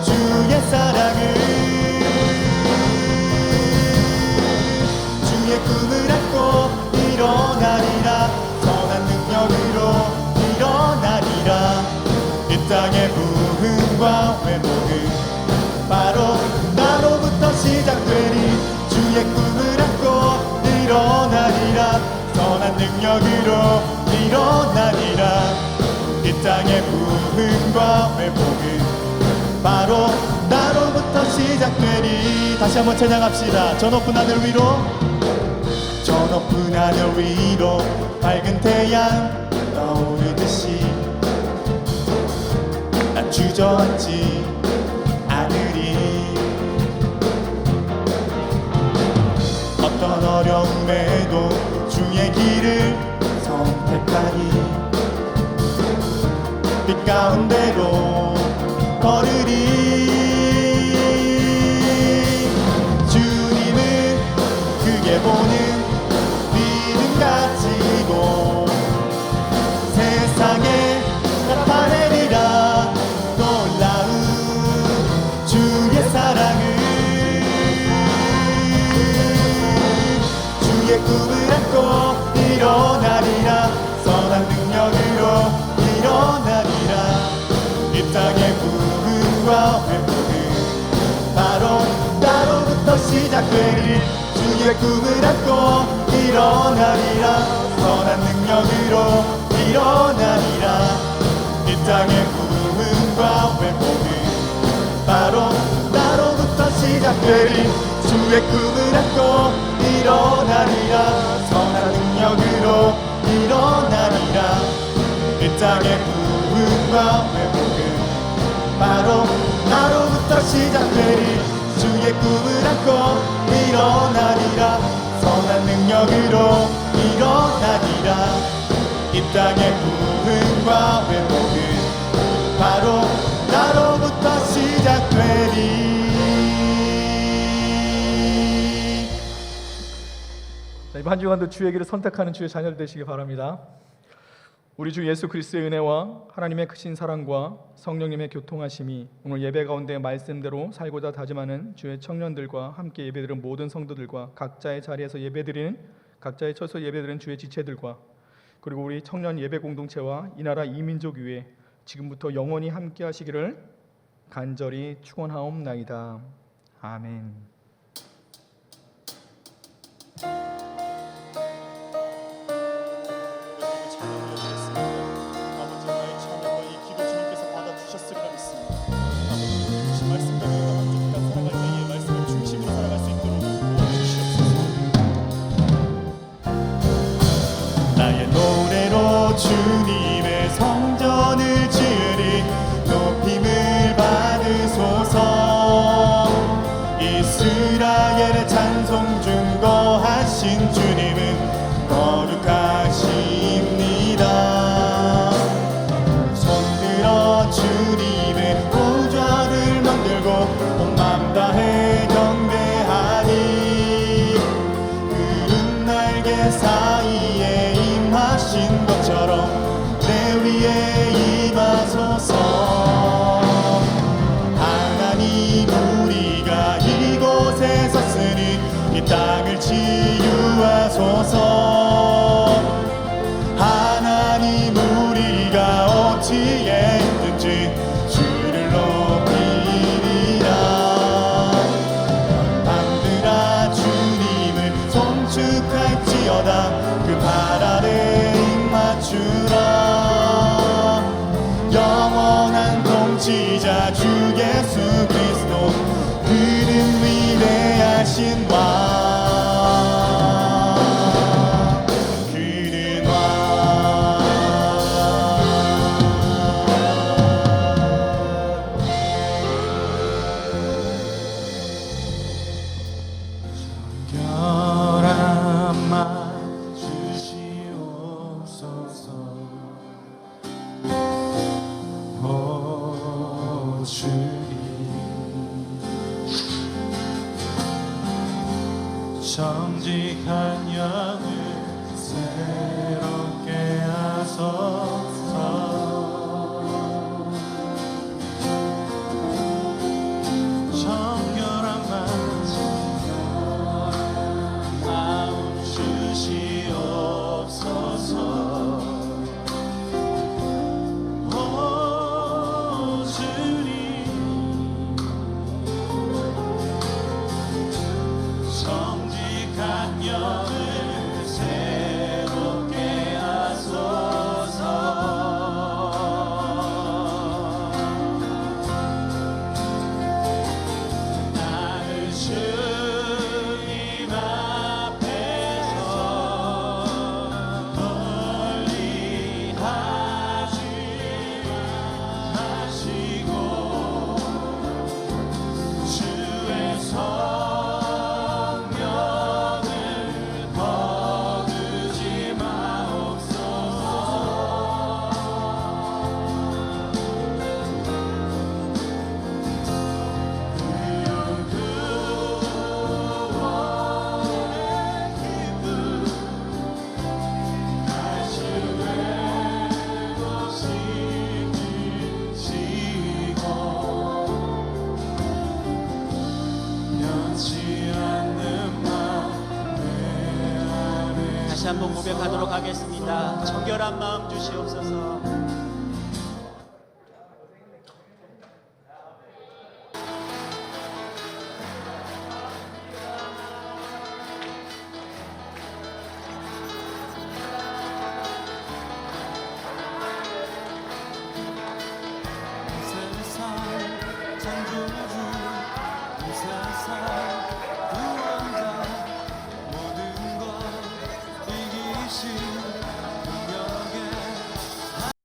Speaker 1: 주의 사랑을. 주의 꿈을 안고 일어나리라, 선한 능력으로 일어나리라. 이 땅의 부흥과 회복은 바로 나로부터 시작되리. 주의 꿈을 안고 일어나리라, 선한 능력으로 일어나리라. 이 땅의 부흥과 회복은 바로 나로부터 시작되리. 다시 한번 찬양합시다. 저 높은 하늘 위로, 저 높은 하늘 위로 밝은 태양 떠오르듯이 난 주저앉지 않으리. 어떤 어려움에도 주의 길을 선택하니, 빛 가운데로 걸으리. 주님을 크게 보는 믿음 가지고 세상에 나타내리라 놀라운 주의 사랑을. 주의 꿈을 안고 일어나리라, 선한 능력으로 일어나리라. 이 땅의 부흥과 회복은 바로 나로부터 시작되리. 주의 꿈을 안고 일어나리라, 선한 능력으로 일어나리라. 이 땅의 부흥과 회복은 바로 나로부터 시작되리. 주의 꿈을 안고 일어나리라, 선한 능력으로 일어나리라. 이 땅의 부흥과 회복은 바로 나로부터 시작되리. 주의 꿈을 안고 일어나리라, 선한 능력으로 일어나리라. 이 땅의 부흥과 회복은 바로 나로부터 시작되리.
Speaker 4: 이번 한 주간도 주의 길을 선택하는 주의 자녀들 되시기 바랍니다. 우리 주 예수 그리스도의 은혜와 하나님의 크신 사랑과 성령님의 교통하심이 오늘 예배 가운데 말씀대로 살고자 다짐하는 주의 청년들과 함께 예배드리는 모든 성도들과 각자의 자리에서 예배드리는, 각자의 처소 예배드리는 주의 지체들과 그리고 우리 청년 예배 공동체와 이 나라 이 민족 위에 지금부터 영원히 함께 하시기를 간절히 축원하옵나이다. 아멘.
Speaker 1: 주님의 성전을 지으리. 높임을 받으소서. 이스라엘의 찬송 중거하신 주님은 거룩하십니다. 손들어 없으니 이 땅을 치유하소서. 하나님 우리가 어찌에 있든지 주를 높이리라. 밤들아 주님을 송축할지어다. 그 발 아래 입맞추라. 영원한 통치자 주 예수 그리스도 그는 위대하신 왕. 그는 왕.
Speaker 7: 정결한 맘 주시옵소서. 오 주님, 정직한 영을 새롭게 하소서. 정결한 마음 주시옵소서. 오 주님, 정직한 영을 새롭게 하소서. 나를 주님 앞에서 멀리 하지 마시고 주의 성령을 거두지 마옵소서.
Speaker 9: 다시 한번 고백하도록 하겠습니다. 정결한 마음 주시옵소서.
Speaker 7: 세상 창조의